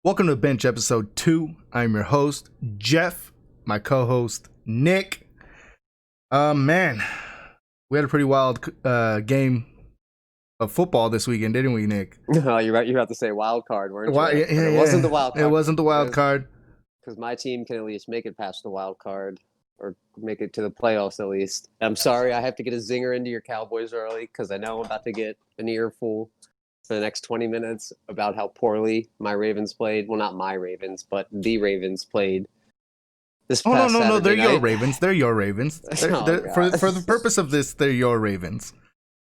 Welcome to Bench episode 2. I'm your host, Jeff, my co-host, Nick. Man, we had a pretty wild game of football this weekend, didn't we, Nick? No, you're right. You have to say wild card, weren't you? It wasn't the wild card. It wasn't the wild card. Because my team can at least make it past the wild card or make it to the playoffs at least. I'm sorry, I have to get a zinger into your Cowboys early because I know I'm about to get an earful for the next 20 minutes about how poorly my Ravens played. Well, not my Ravens, but the Ravens played this past No, they're Saturday night. your Ravens. They're your Ravens. For the purpose of this, they're your Ravens.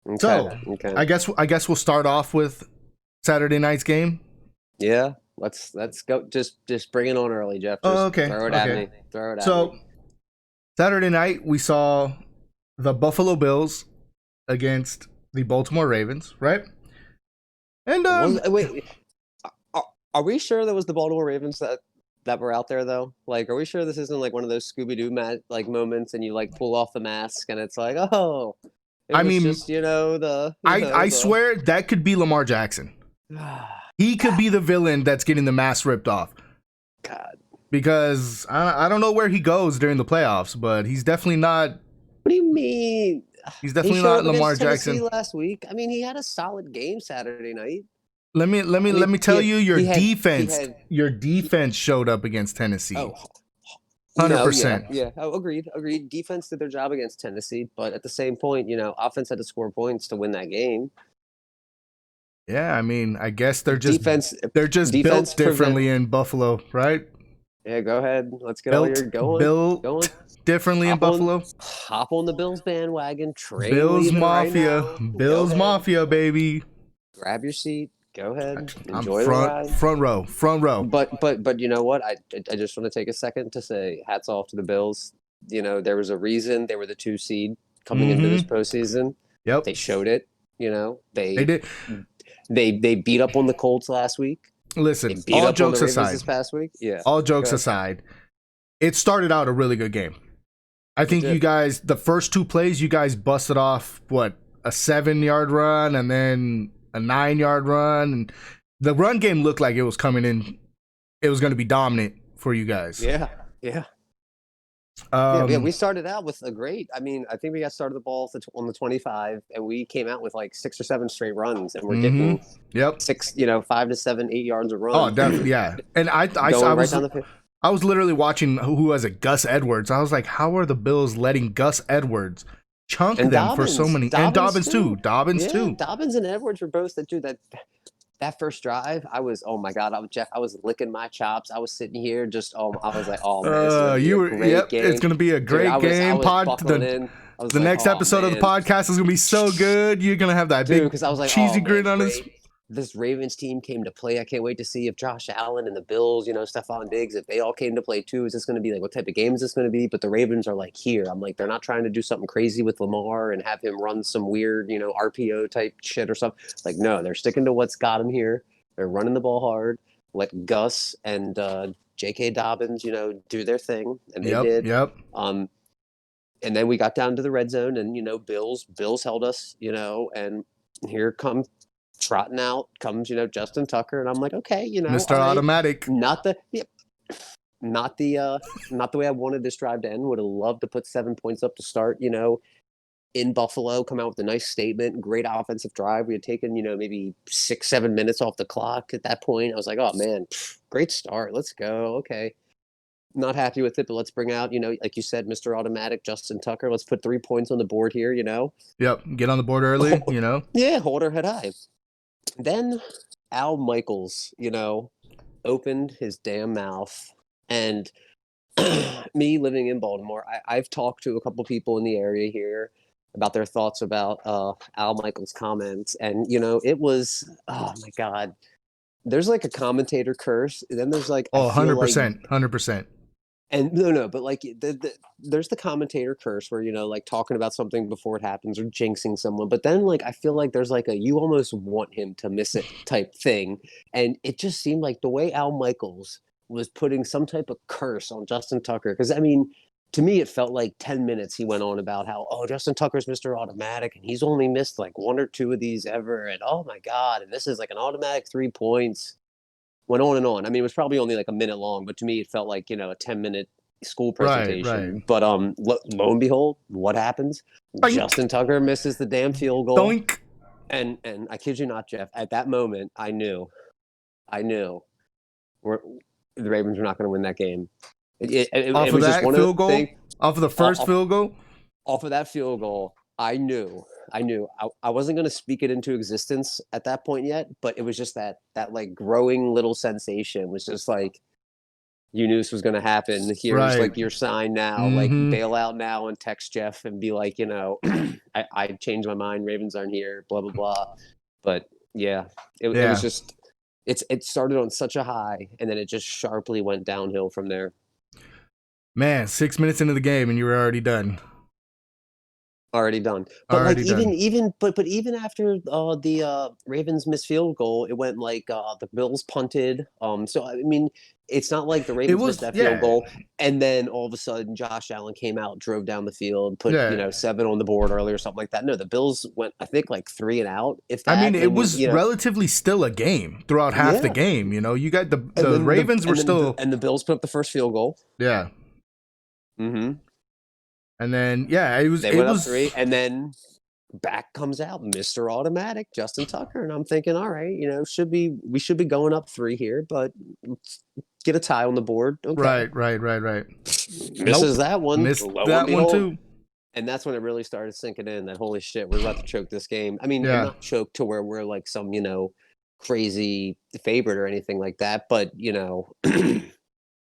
Okay. I guess we'll start off with Saturday night's game. Yeah, let's go. Just bring it on early, Jeff. Okay. Throw it at me. So Saturday night we saw the Buffalo Bills against the Baltimore Ravens, right? And wait, are we sure that was the Baltimore Ravens that were out there though? Like, are we sure this isn't like one of those Scooby-Doo moments and you like pull off the mask and it's like, oh. I swear that could be Lamar Jackson. He could be the villain that's getting the mask ripped off. God. Because I don't know where he goes during the playoffs, but he's definitely not. What do you mean? He's definitely not Lamar Jackson. Tennessee last week. I mean, he had a solid game Saturday night. Let me tell you, your defense showed up against Tennessee. 100%. Yeah. Oh, agreed. Defense did their job against Tennessee, but at the same point, offense had to score points to win that game. Yeah, I mean, I guess they're just built differently in Buffalo, right? Yeah, go ahead. Let's get all your going. Differently in Buffalo. Hop on the Bills bandwagon. Bills Mafia. Right, Bills Mafia, baby. Grab your seat. Go ahead. Enjoy the ride. Front row. But you know what? I just want to take a second to say hats off to the Bills. There was a reason they were the 2 seed coming into this postseason. Yep. They showed it. They did. They beat up on the Colts last week. Listen, all jokes aside, this past week. Yeah. All jokes aside, it started out a really good game. I think you guys, the first 2 plays, you guys busted off a 7-yard run and then a 9-yard run, and the run game looked like it was coming in. It was going to be dominant for you guys. Yeah. We started out with a great. I mean, I think we got started the ball on the 25, and we came out with like 6 or 7 straight runs, and we're getting 6, 5 to 7, 8 yards a run. Oh, definitely, yeah. And I was literally watching who was it, Gus Edwards. I was like, how are the Bills letting Gus Edwards chunk them Dobbins, for so many? And Dobbins too. Dobbins and Edwards were both that first drive. I was, oh my God, I was licking my chops. I was sitting here I was like, oh man, it's gonna be a great game. The next episode of the podcast is gonna be so good. You're gonna have that big cheesy grin on his. This Ravens team came to play. I can't wait to see if Josh Allen and the Bills, Stephon Diggs, if they all came to play too. Is this going to be like, what type of game is this going to be? But the Ravens are like here. I'm like, they're not trying to do something crazy with Lamar and have him run some weird, RPO type shit or something. Like, no, they're sticking to what's got them here. They're running the ball hard. Let Gus and J.K. Dobbins, do their thing, and they did. Yep. And then we got down to the red zone, and Bills held us, and here trotting out comes Justin Tucker, and I'm like, okay, Mr. Automatic, not the way I wanted this drive to end. Would have loved to put 7 points up to start, in Buffalo, come out with a nice statement, great offensive drive. We had taken maybe 6-7 minutes off the clock at that point. I was like, oh man, great start, let's go. Okay, not happy with it, but let's bring out like you said, Mr. Automatic, Justin Tucker. Let's put 3 points on the board here. Yep, get on the board early. Yeah, hold our head high. Then Al Michaels, opened his damn mouth. And me living in Baltimore, I've talked to a couple people in the area here about their thoughts about Al Michaels' comments. And, it was, oh my God, there's like a commentator curse. And then there's like, 100%. And no, but like there's the commentator curse where, like talking about something before it happens or jinxing someone. But then like, I feel like there's like you almost want him to miss it type thing. And it just seemed like the way Al Michaels was putting some type of curse on Justin Tucker. Because, I mean, to me, it felt like 10 minutes he went on about how, Justin Tucker's Mr. Automatic and he's only missed like 1 or 2 of these ever. And oh my God, and this is like an automatic 3 points. went on and on. I mean, it was probably only like a minute long, but to me, it felt like, a 10-minute school presentation. Right. But lo and behold, what happens? Boink. Justin Tucker misses the damn field goal. Doink. And I kid you not, Jeff, at that moment, I knew the Ravens were not going to win that game. It was just one field of goal? things. Off of the first field goal? Off of that field goal, I knew. I wasn't going to speak it into existence at that point yet, but it was just that like growing little sensation was just like, you knew this was going to happen. Here's like your sign now, like bail out now and text Jeff and be like, I changed my mind. Ravens aren't here, blah, blah, blah. But yeah, it was just, it started on such a high and then it just sharply went downhill from there. Man, 6 minutes into the game and you were already done. But even after the Ravens missed field goal, it went like the Bills punted. So I mean, it's not like the Ravens missed that field goal, and then all of a sudden Josh Allen came out, drove down the field, put 7 on the board early or something like that. No, the Bills went, I think, like 3 and out. If that, I mean, it was relatively still a game throughout half the game. You got the Ravens were still, and the Bills put up the first field goal. Yeah. Mm-hmm. And then they went up 3, and then back comes out Mr. Automatic, Justin Tucker, and I'm thinking, all right, we should be going up 3 here, but let's get a tie on the board. Okay. Right. Misses that one. Missed that one too. And that's when it really started sinking in that holy shit, we're about to choke this game. I mean, not choke to where we're like some crazy favorite or anything like that, but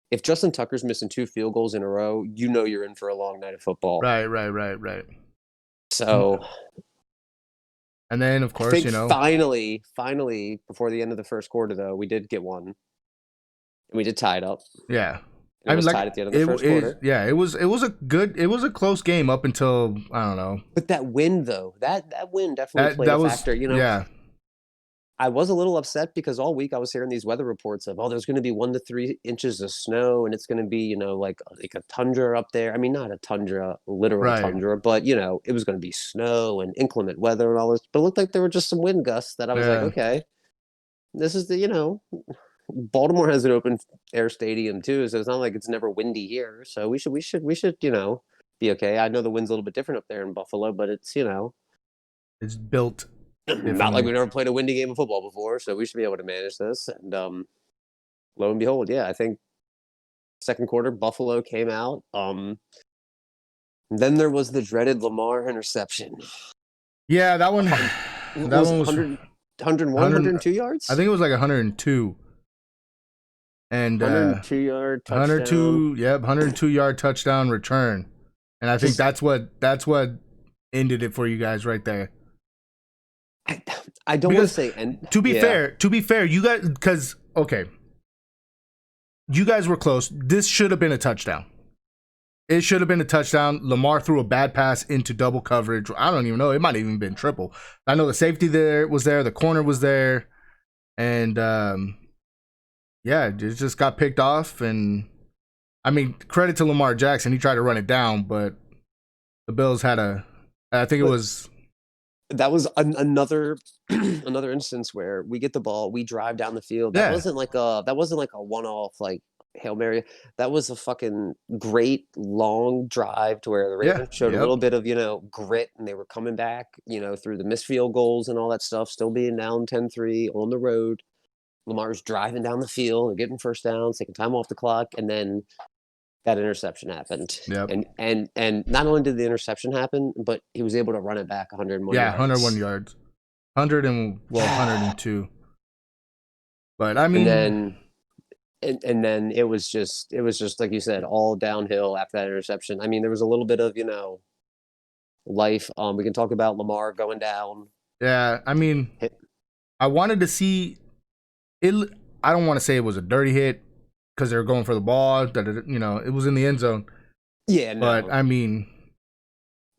if Justin Tucker's missing 2 field goals in a row, you're in for a long night of football. Right. So, and then of course, finally, before the end of the first quarter, though, we did get one, and we did tie it up. Yeah, it was tied at the end of the first quarter. It was a close game up until I don't know. But that win, though, that win definitely played a factor. Yeah. I was a little upset because all week I was hearing these weather reports of, there's going to be 1 to 3 inches of snow, and it's going to be, like a tundra up there. I mean, not a tundra, literal tundra, but it was going to be snow and inclement weather and all this. But it looked like there were just some wind gusts that I was like, okay, this is Baltimore has an open air stadium too, so it's not like it's never windy here. So we should be okay. I know the wind's a little bit different up there in Buffalo, but it's it's built. Not like we've never played a windy game of football before, so we should be able to manage this. And lo and behold, I think second quarter, Buffalo came out. Then there was the dreaded Lamar interception. Yeah, that one. That one was 101, 102 yards? I think it was like 102. And 102-yard touchdown. 102-yard touchdown return. And I think that's what ended it for you guys right there. I don't want to say end. To be fair, you guys, because you guys were close. This should have been a touchdown. It should have been a touchdown. Lamar threw a bad pass into double coverage. I don't even know. It might have even been triple. I know the safety was there. The corner was there. And, it just got picked off. And, I mean, credit to Lamar Jackson. He tried to run it down, but the Bills had that was another instance where we get the ball, we drive down the field. That wasn't like a one-off like Hail Mary. That was a fucking great long drive to where the Ravens showed a little bit of grit, and they were coming back through the missed field goals and all that stuff, still being down 10-3 on the road. Lamar's driving down the field and getting first downs, taking time off the clock, and then that interception happened. Yep. And not only did the interception happen, but he was able to run it back 101 yards. Yeah, 101 yards. 102. But I mean, and then it was just like you said, all downhill after that interception. I mean, there was a little bit of, life. We can talk about Lamar going down. Yeah, I mean, I wanted to see it. I don't want to say it was a dirty hit, because they were going for the ball, it was in the end zone. Yeah, no. But I mean,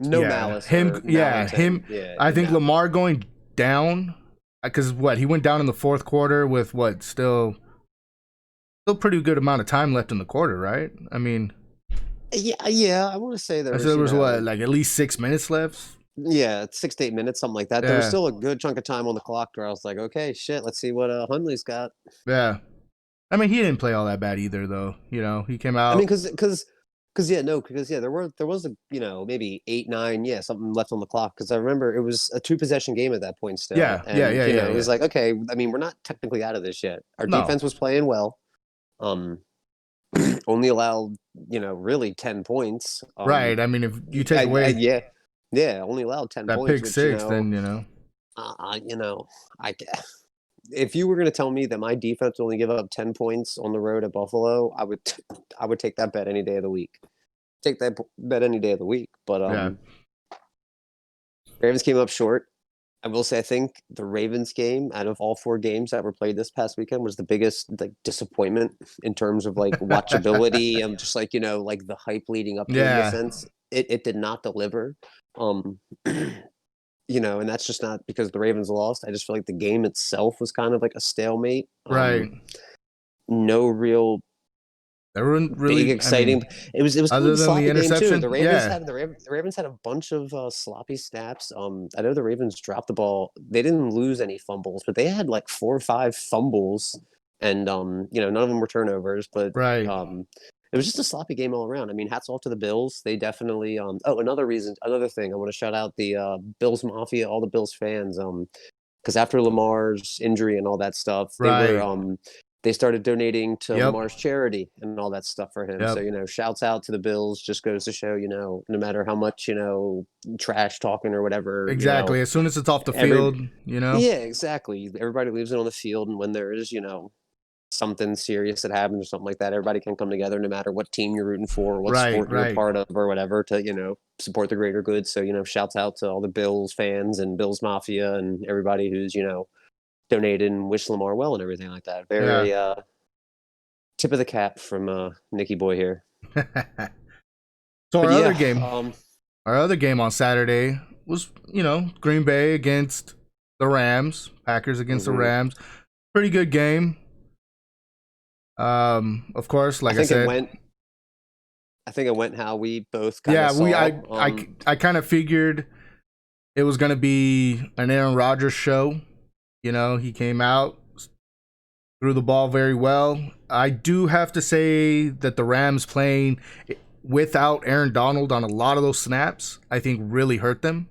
malice. I think Lamar going down, because he went down in the fourth quarter with still pretty good amount of time left in the quarter, right? I mean, yeah. I want to say there was like at least 6 minutes left. Yeah, 6 to 8 minutes, something like that. There was still a good chunk of time on the clock where I was like, okay, shit, let's see what Hundley's got. Yeah. I mean, he didn't play all that bad either, though. You know, he came I mean, out. there was a maybe 8, 9, something left on the clock because I remember it was a 2 possession game at that point still, Yeah, yeah, and yeah, yeah, it was yeah. like okay, I mean we're not technically out of this yet. Our No, defense was playing well, um, only allowed really 10 points. right. I mean, if you take away Yeah, yeah, only allowed ten that points, pick which six, then I if you were going to tell me that my defense only give up 10 points on the road at Buffalo, I would take that bet any day of the week. Take that bet any day of the week. But yeah, Ravens came up short. I will say I think the Ravens game out of all 4 games that were played this past weekend was the biggest like disappointment in terms of like watchability and just like like the hype leading up to it in a yeah, sense. It did not deliver. Um and that's just not because the Ravens lost. I just feel like the game itself was kind of like a stalemate. right. No real They weren't big really. I exciting. mean, It was kind of other a than the sloppy game too. interception, yeah, The Ravens had a bunch of sloppy snaps. I know the Ravens dropped the ball. They didn't lose any fumbles, but they had like 4 or 5 fumbles, and none of them were turnovers. But right. it was just a sloppy game all around. I mean, hats off to the Bills. They definitely. Another thing, I want to shout out the Bills Mafia, all the Bills fans. Because after Lamar's injury and all that stuff, Right. they started donating to Yep. Lamar's charity and all that stuff for him. Yep. So, shouts out to the Bills. Just goes to show, no matter how much, trash talking or whatever, Exactly. As soon as it's off the every field, you know. yeah, exactly. Everybody leaves it on the field, and when there is, something serious that happens or something like that, everybody can come together no matter what team you're rooting for, or what Right. sport you're a Right. part of or whatever to, support the greater good. So, shouts out to all the Bills fans and Bills Mafia and everybody who's, donated and wish Lamar well and everything like that. Yeah. Very tip of the cap from Nicky Boy here. So But yeah, our other game on Saturday was, Green Bay against the Rams, Packers against the Rams. Pretty good game. Of course, like I said, I think it went how we both kind yeah, of saw. I kind of figured it was gonna be an Aaron Rodgers show. He came out, threw the ball very well. I do have to say that the Rams playing without Aaron Donald on a lot of those snaps, I think really hurt them.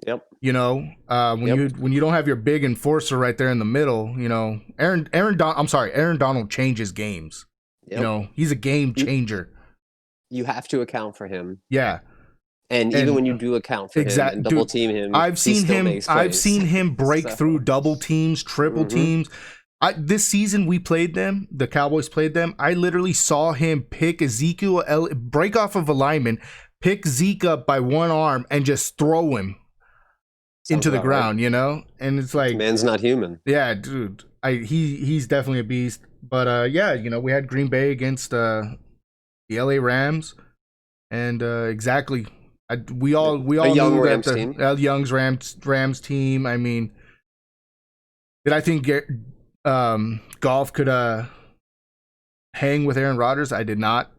Yep. When you don't have your big enforcer right there in the middle, Aaron Donald changes games. Yep. He's a game changer. You have to account for him. Yeah. And even when you do account for him and double team him, I've seen him break through double teams, triple teams. This season the Cowboys played them. I literally saw him pick break off of a lineman, pick Zeke up by one arm, and just throw him into the ground, right. And it's like, man's not human. Yeah, dude. He's definitely a beast. But we had Green Bay against the LA Rams, and exactly. We all knew that the Young's Rams team. I mean, did I think Goff could hang with Aaron Rodgers? I did not.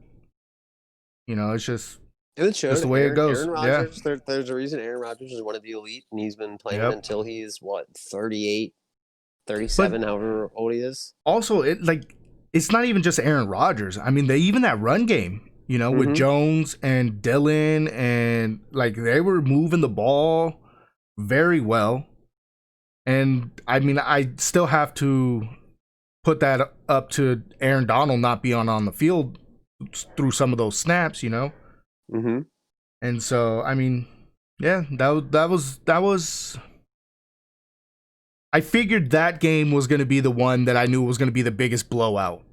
It's just just the way it goes. Aaron Rodgers, there's a reason Aaron Rodgers is one of the elite, and he's been playing until he's 38, 37, however old he is. Also, it's not even just Aaron Rodgers. I mean, even that run game. With Jones and Dillon, and they were moving the ball very well. And I mean, I still have to put that up to Aaron Donald not being on the field through some of those snaps, Mm-hmm. And so, I mean, yeah, that was. I figured that game was going to be the one that I knew was going to be the biggest blowout.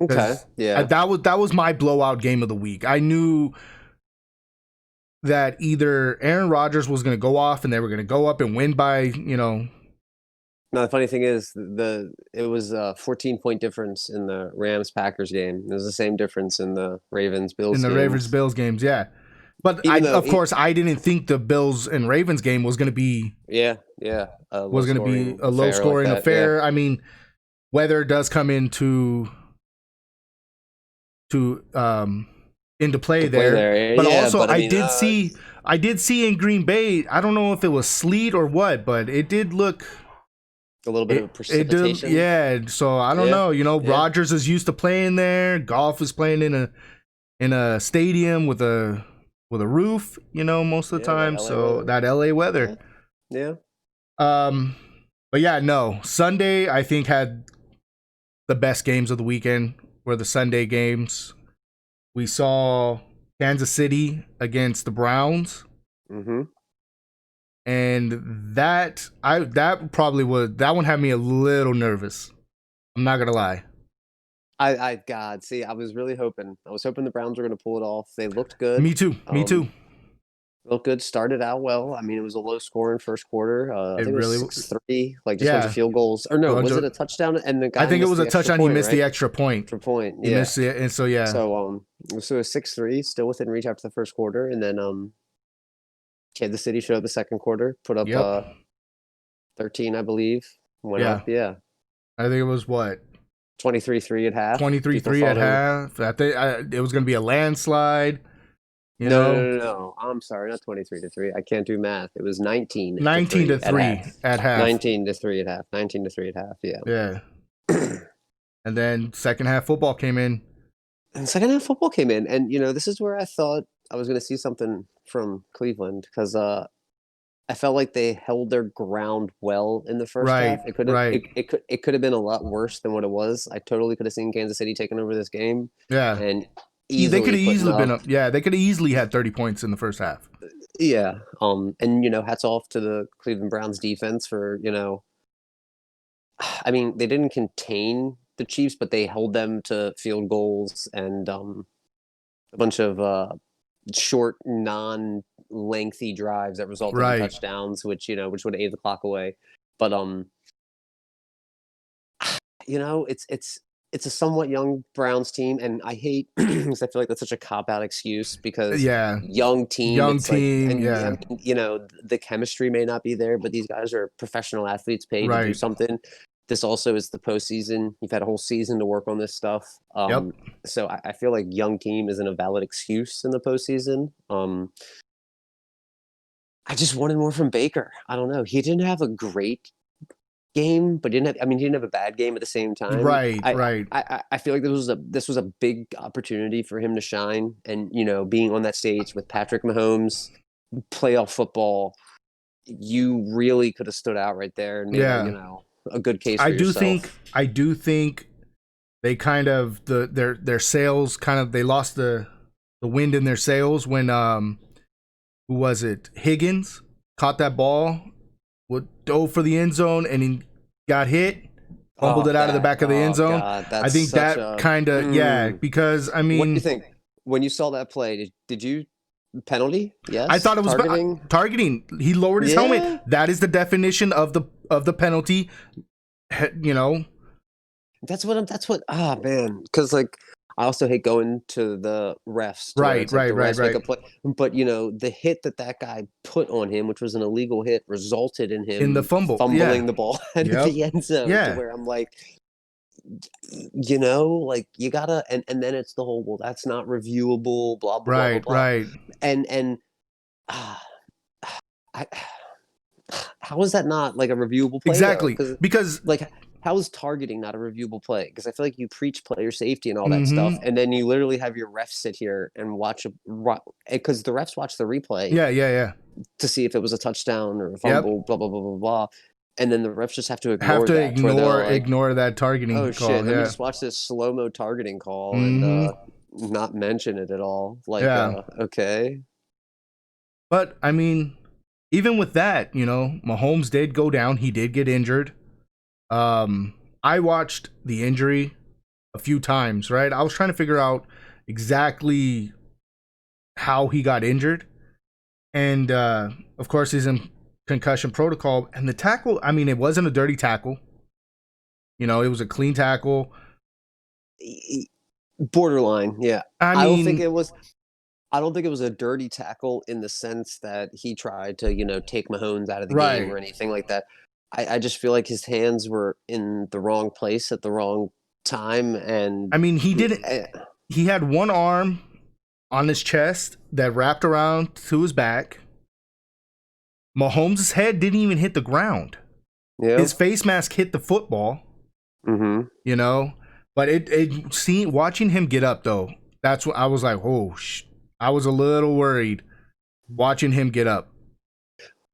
Okay. Yeah. That was my blowout game of the week. I knew that either Aaron Rodgers was going to go off and they were going to go up and win by, No, the funny thing is it was a 14-point difference in the Rams-Packers game. It was the same difference in the Ravens-Bills games. Ravens-Bills games, yeah. But of course, I didn't think the Bills and Ravens game was going to be a low-scoring affair. Yeah. I mean, weather does come into play there. But also I did see in Green Bay, I don't know if it was sleet or what, but it did look A little bit of It did, precipitation. yeah. So I don't Yeah, know. You know, yeah, Rogers is used to playing there. Golf is playing in a stadium with a roof. You know, most of the yeah. That time. LA So weather. that LA weather. Yeah, yeah. Um, but yeah, no. Sunday I think had the best games of the weekend. Were the Sunday games. We saw Kansas City against the Browns. Mm-hmm. And that one had me a little nervous. I'm not gonna lie. God, see, I was really hoping. I was hoping the Browns were going to pull it off. They looked good. Me too. Me too. Looked good. Started out well. I mean, it was a low scoring first quarter. I It think it was really, 6-3, like just a bunch of yeah. field goals. Or no, was it a touchdown? And the I guy think it missed was a the extra touchdown. He point, missed the right? extra point. For point, He yeah. missed it, and so yeah, So it was 6-3, still within reach after the first quarter, and then Kansas City showed up the second quarter, put up yep, 13, I believe. Went yeah. up, yeah. I think it was what 23-3 at half. People 23-3 thought at half. I think it was gonna be a landslide. You No, no, know, no, no, no. I'm sorry, not 23-3. I can't do math. It was 19 to 19 to 3 at half. 3 at half. 19-3 at half. 19-3 at half. Yeah. Yeah, and then second half football came in. And second half football came in, and this is where I thought I was going to see something from Cleveland because I felt like they held their ground well in the first Right, half. It could have right. it could have been a lot worse than what it was. I totally could have seen Kansas City taking over this game Yeah, and they could easily have putting easily been up. up. Yeah, they could have easily had 30 points in the first half. Yeah. And hats off to the Cleveland Browns defense for I mean, they didn't contain the Chiefs, but they held them to field goals and a bunch of short, non-lengthy drives that resulted in Right. touchdowns, which would aid the clock away. But it's a somewhat young Browns team, and I hate because I feel like that's such a cop-out excuse because Yeah. young team, Young it's like, team. and I Yeah. mean, the chemistry may not be there, but these guys are professional athletes paid to do Right. something. This also is the postseason. You've had a whole season to work on this stuff. Yep. So I feel like young team isn't a valid excuse in the postseason. I just wanted more from Baker. I don't know. He didn't have a great game, but he didn't have a bad game at the same time. Right. I Right. I feel like this was a big opportunity for him to shine, and being on that stage with Patrick Mahomes, playoff football, you really could have stood out right there and made Yeah. a good case for yourself. I do think they kind of their sails kind of they lost the wind in their sails when who was it? Higgins caught that ball, would dove for the end zone and he got hit, fumbled it out of the back of the end Oh zone. God, I that's think such that a. kind of yeah, because I What do you mean, think when you saw that play? Did you penalty? I Yes, thought it was targeting. targeting. He lowered his helmet. Yeah, That is the definition of the penalty. You know, That's what. Ah, man, because like I also hate going to the refs to where right, it's like right, the right, refs make right. a play, but the hit that guy put on him, which was an illegal hit, resulted in In the him fumble, yeah, fumbling the ball out of yep, the end zone. To yeah, where I'm like, like you gotta, and then it's the whole, well, that's not reviewable, blah blah blah blah right, blah, right. and ah, I, how is that not like a reviewable play though? Exactly, Because because like, how is targeting not a reviewable play? Because I feel like you preach player safety and all that stuff, mm-hmm. and then you literally have your refs sit here and watch because the refs watch the replay Yeah, yeah, yeah. to see if it was a touchdown or a Yep. fumble, blah blah blah blah blah, and then the refs just have to Have ignore to that to where they're like, ignore that targeting oh shit, call. let me Yeah. just watch this slow mo targeting call and Mm-hmm. not mention it at all. Like, Yeah. okay, But I mean, even with that, Mahomes did go down. He did get injured. I watched the injury a few times, right? I was trying to figure out exactly how he got injured. And of course he's in concussion protocol. And the tackle, I mean, it wasn't a dirty tackle. It was a clean tackle. borderline, yeah. I I don't think mean, it was. I don't think it was a dirty tackle in the sense that he tried to, take Mahomes out of the game right. or anything like that. I just feel like his hands were in the wrong place at the wrong time, and I mean, he didn't. eh, He had one arm on his chest that wrapped around to his back. Mahomes' head didn't even hit the ground. Yeah. his face mask hit the football, Mm-hmm. you know. But watching him get up though, that's what I was like, oh, I was a little worried watching him get up.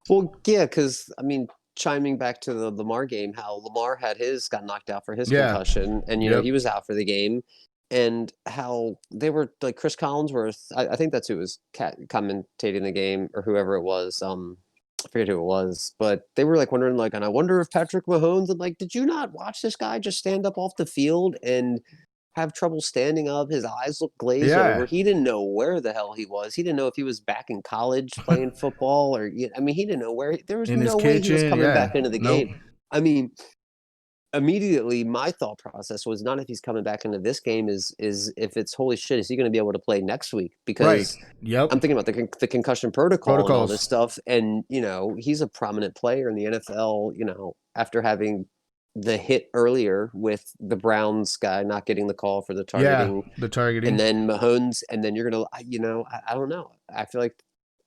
Well, yeah, because I mean, chiming back to the Lamar game, how Lamar got knocked out for his Yeah. concussion, and Yep. he was out for the game, and how they were like Chris Collinsworth. I think that's who was commentating the game or whoever it was. I forget who it was, but they were like wondering, like, and I wonder if Patrick Mahomes. And like, did you not watch this guy just stand up off the field and have trouble standing up? His eyes look glazed over. Yeah. He didn't know where the hell he was. He didn't know if he was back in college playing football or. I mean, he didn't know where. There was In his no way he was kitchen. coming Yeah. back into the Nope. game. I mean, immediately my thought process was not if he's coming back into this game is if it's holy shit, is he going to be able to play next week? Right. Because Yep. I'm thinking about the concussion protocol and all this Protocols. stuff, and he's a prominent player in the NFL. After having the hit earlier with the Browns guy not getting the call for the targeting, Yeah. The targeting. and then Mahomes, and then you're gonna, I don't know. I feel like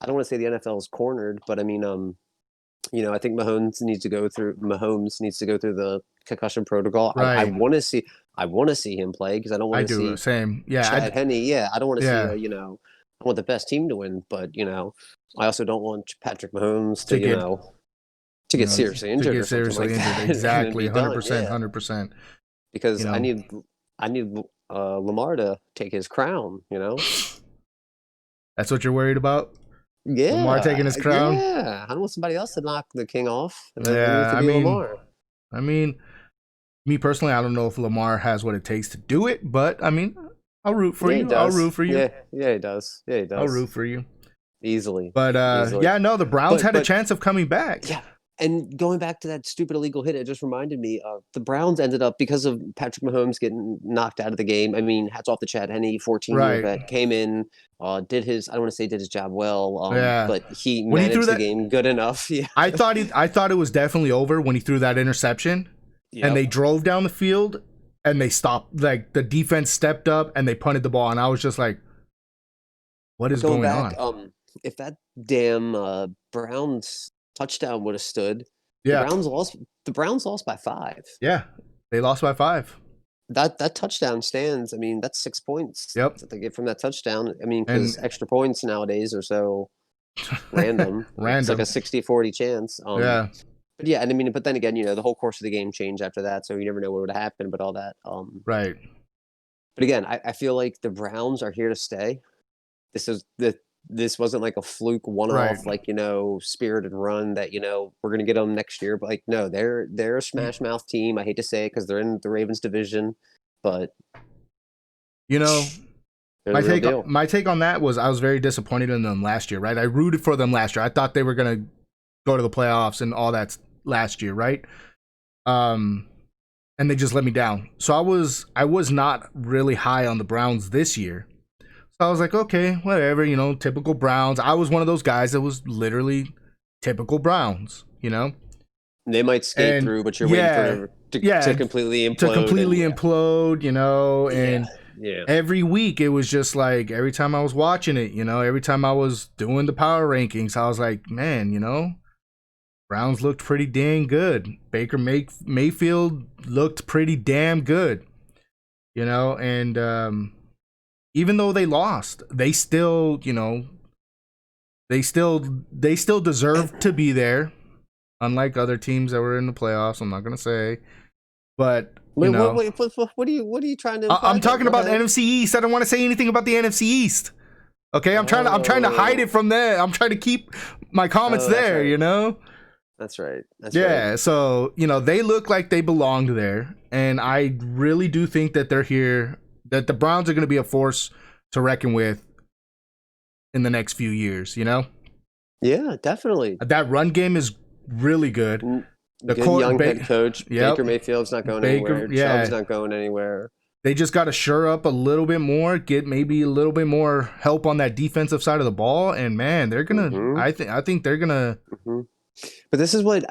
I don't want to say the NFL is cornered, but I mean, I think Mahomes needs to go through the concussion protocol. I Right. want to see him play because I don't I want to do. see Same. Yeah. Chad Henne. Yeah, I don't want to Yeah. see I want the best team to win, but I also don't want Patrick Mahomes To get- to get seriously injured or something like that. Exactly. And be done. 100%. Yeah. 100%. Because I need Lamar to take his crown. That's what you're worried about? Yeah, Lamar taking his crown? Yeah, I don't want somebody else to knock the king off. It Yeah, needs to be Lamar. I mean, me personally, I don't know if Lamar has what it takes to do it, but I mean, I'll root for you. I'll root for you. Yeah, he does. Yeah, he does. I'll root for you. Easily. But Easily. yeah, no, the Browns had a chance of coming back. Yeah. And going back to that stupid illegal hit, it just reminded me the Browns ended up, because of Patrick Mahomes getting knocked out of the game. I mean, hats off to Chad Henne, 14-year vet, came in, did his job well, but he managed the game good enough. Yeah. I thought it was definitely over when he threw that interception, and they drove down the field and they stopped. Like the defense stepped up and they punted the ball, and I was just like, "What is going on?" If that damn Browns touchdown would have stood, yeah, the Browns lost by 5. Yeah, they lost by 5. That touchdown stands. I mean, that's 6 points that they get from that touchdown. I mean, because extra points nowadays are so random. It's like a 60-40 chance. Yeah. But yeah, and I mean, but then again, the whole course of the game changed after that, so you never know what would happen. But all that. Right. But again, I feel like the Browns are here to stay. This wasn't like a fluke one-off, like, spirited run that, we're going to get them next year. But like, no, they're a smash mouth team. I hate to say it because they're in the Ravens division, but my take on that was I was very disappointed in them last year, right? I rooted for them last year. I thought they were going to go to the playoffs and all that last year, right? And they just let me down. So I was not really high on the Browns this year. I was like, okay, whatever, typical Browns. I was one of those guys that was literally typical Browns, They might skate through, but you're waiting for to completely implode. To completely implode, and every week it was just like, every time I was watching it, every time I was doing the power rankings, I was like, man, Browns looked pretty dang good. Baker Mayfield looked pretty damn good, and even though they lost, they still, they still deserve to be there. Unlike other teams that were in the playoffs, I'm not gonna say, but what are you trying to imply? I'm talking about the NFC East. I don't want to say anything about the NFC East. Okay, I'm trying to hide it from there. I'm trying to keep my comments there. Right. That's right. Right. So they look like they belonged there, and I really do think that they're here. That the Browns are going to be a force to reckon with in the next few years, Yeah, definitely. That run game is really good. The young head coach, Baker Mayfield's not going anywhere. Chubb's not going anywhere. They just got to shore up a little bit more, get maybe a little bit more help on that defensive side of the ball, and man, they're gonna. Mm-hmm. I think they're gonna. Mm-hmm. But this is what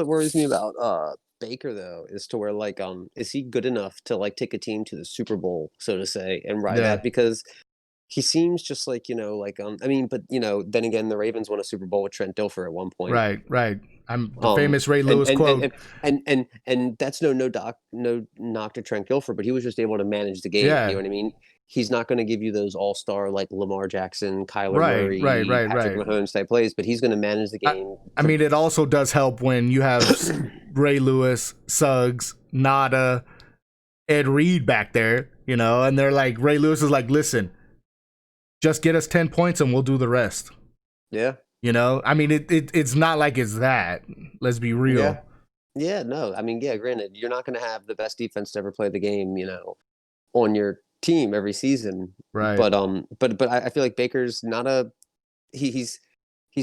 worries me about Baker, though, is to where, like, is he good enough to, like, take a team to the Super Bowl, so to say, and ride that? Because he seems just like, like, I mean, but, then again, the Ravens won a Super Bowl with Trent Dilfer at one point. Right, right. I'm the Um, famous Ray and Lewis and and quote. and and that's no knock to Trent Dilfer, but he was just able to manage the game. You Yeah. know what I mean? He's not going to give you those all-star like Lamar Jackson, Kyler Right, right, Murray, right, Patrick right. Mahomes type plays, but he's going to manage the I, game. I mean, it also does help when you have Ray Lewis, Suggs, Nada, Ed Reed back there, and they're like, Ray Lewis is like, listen, just get us 10 points and we'll do the rest. Yeah, I mean, it's not like it's that. Let's be real. yeah, yeah. No, I mean, yeah. Granted, you're not going to have the best defense to ever play the game, on your team every season. Right. But I feel like Baker's not a he's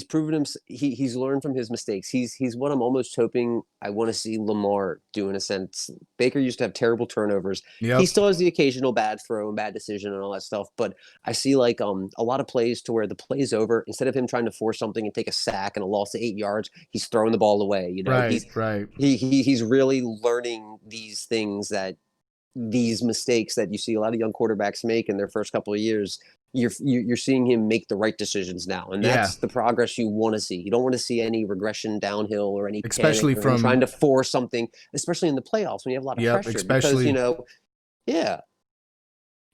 proven him. He's learned from his mistakes. He's what I'm almost hoping I want to see Lamar do in a sense. Baker used to have terrible turnovers. He Yep. still has the occasional bad throw and bad decision and all that stuff. But I see like a lot of plays to where the play's over. Instead of him trying to force something and take a sack and a loss of 8 yards, he's throwing the ball away. Right, right. He's really learning these things that these mistakes that you see a lot of young quarterbacks make in their first couple of years. You're seeing him make the right decisions now, and that's the progress you want to see. You don't want to see any regression downhill or any Especially panic or him from trying to force something, especially in the playoffs when you have a lot of pressure. especially Because yeah.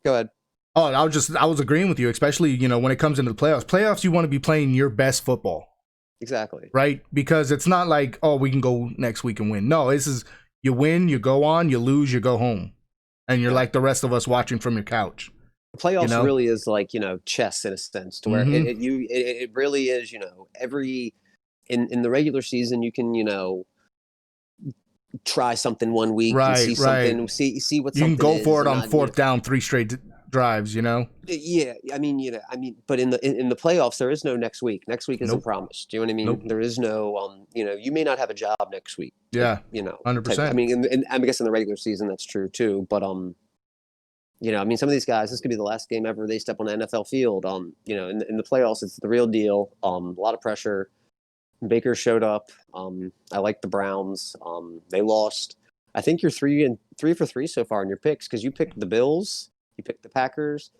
Go ahead. Oh, I was agreeing with you, especially, when it comes into the playoffs. Playoffs, you want to be playing your best football. Exactly. Right? Because it's not like, oh, we can go next week and win. No, this is you win, you go on, you lose, you go home. And you're like the rest of us watching from your couch. The playoffs really is like, chess in a sense, to where it really is, every in the regular season you can, try something one week and see something, see what you can something go is for it and on not, fourth down, 3 straight drives. Yeah, but in the playoffs there is no next week. Next week isn't Nope. promised. Do you know what I mean? Nope. There is no you may not have a job next week. Yeah, Type, 100%. I mean, I guess in the regular season that's true too. But I mean, some of these guys, this could be the last game ever they step on an NFL field. In the playoffs, it's the real deal. A lot of pressure. Baker showed up. I like the Browns. They lost. I think you're 3 for 3 so far in your picks because you picked the Bills, you picked the Packers,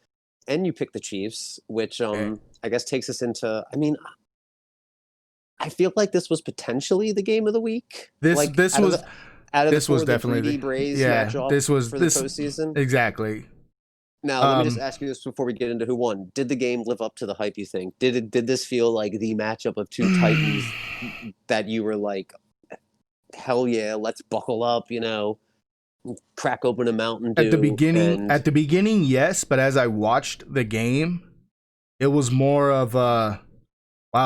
and you picked the Chiefs, which I guess takes us into. I mean, I feel like this was potentially the game of the week. This Like was out of this the was four, the definitely Brady Braves match off this was for this the postseason. exactly. Now, let me just ask you this before we get into who won. Did the game live up to the hype, you think? Did this feel like the matchup of two Titans that you were like, hell yeah, let's buckle up, crack open a Mountain Dew? At the beginning, yes, but as I watched the game, it was more of wow,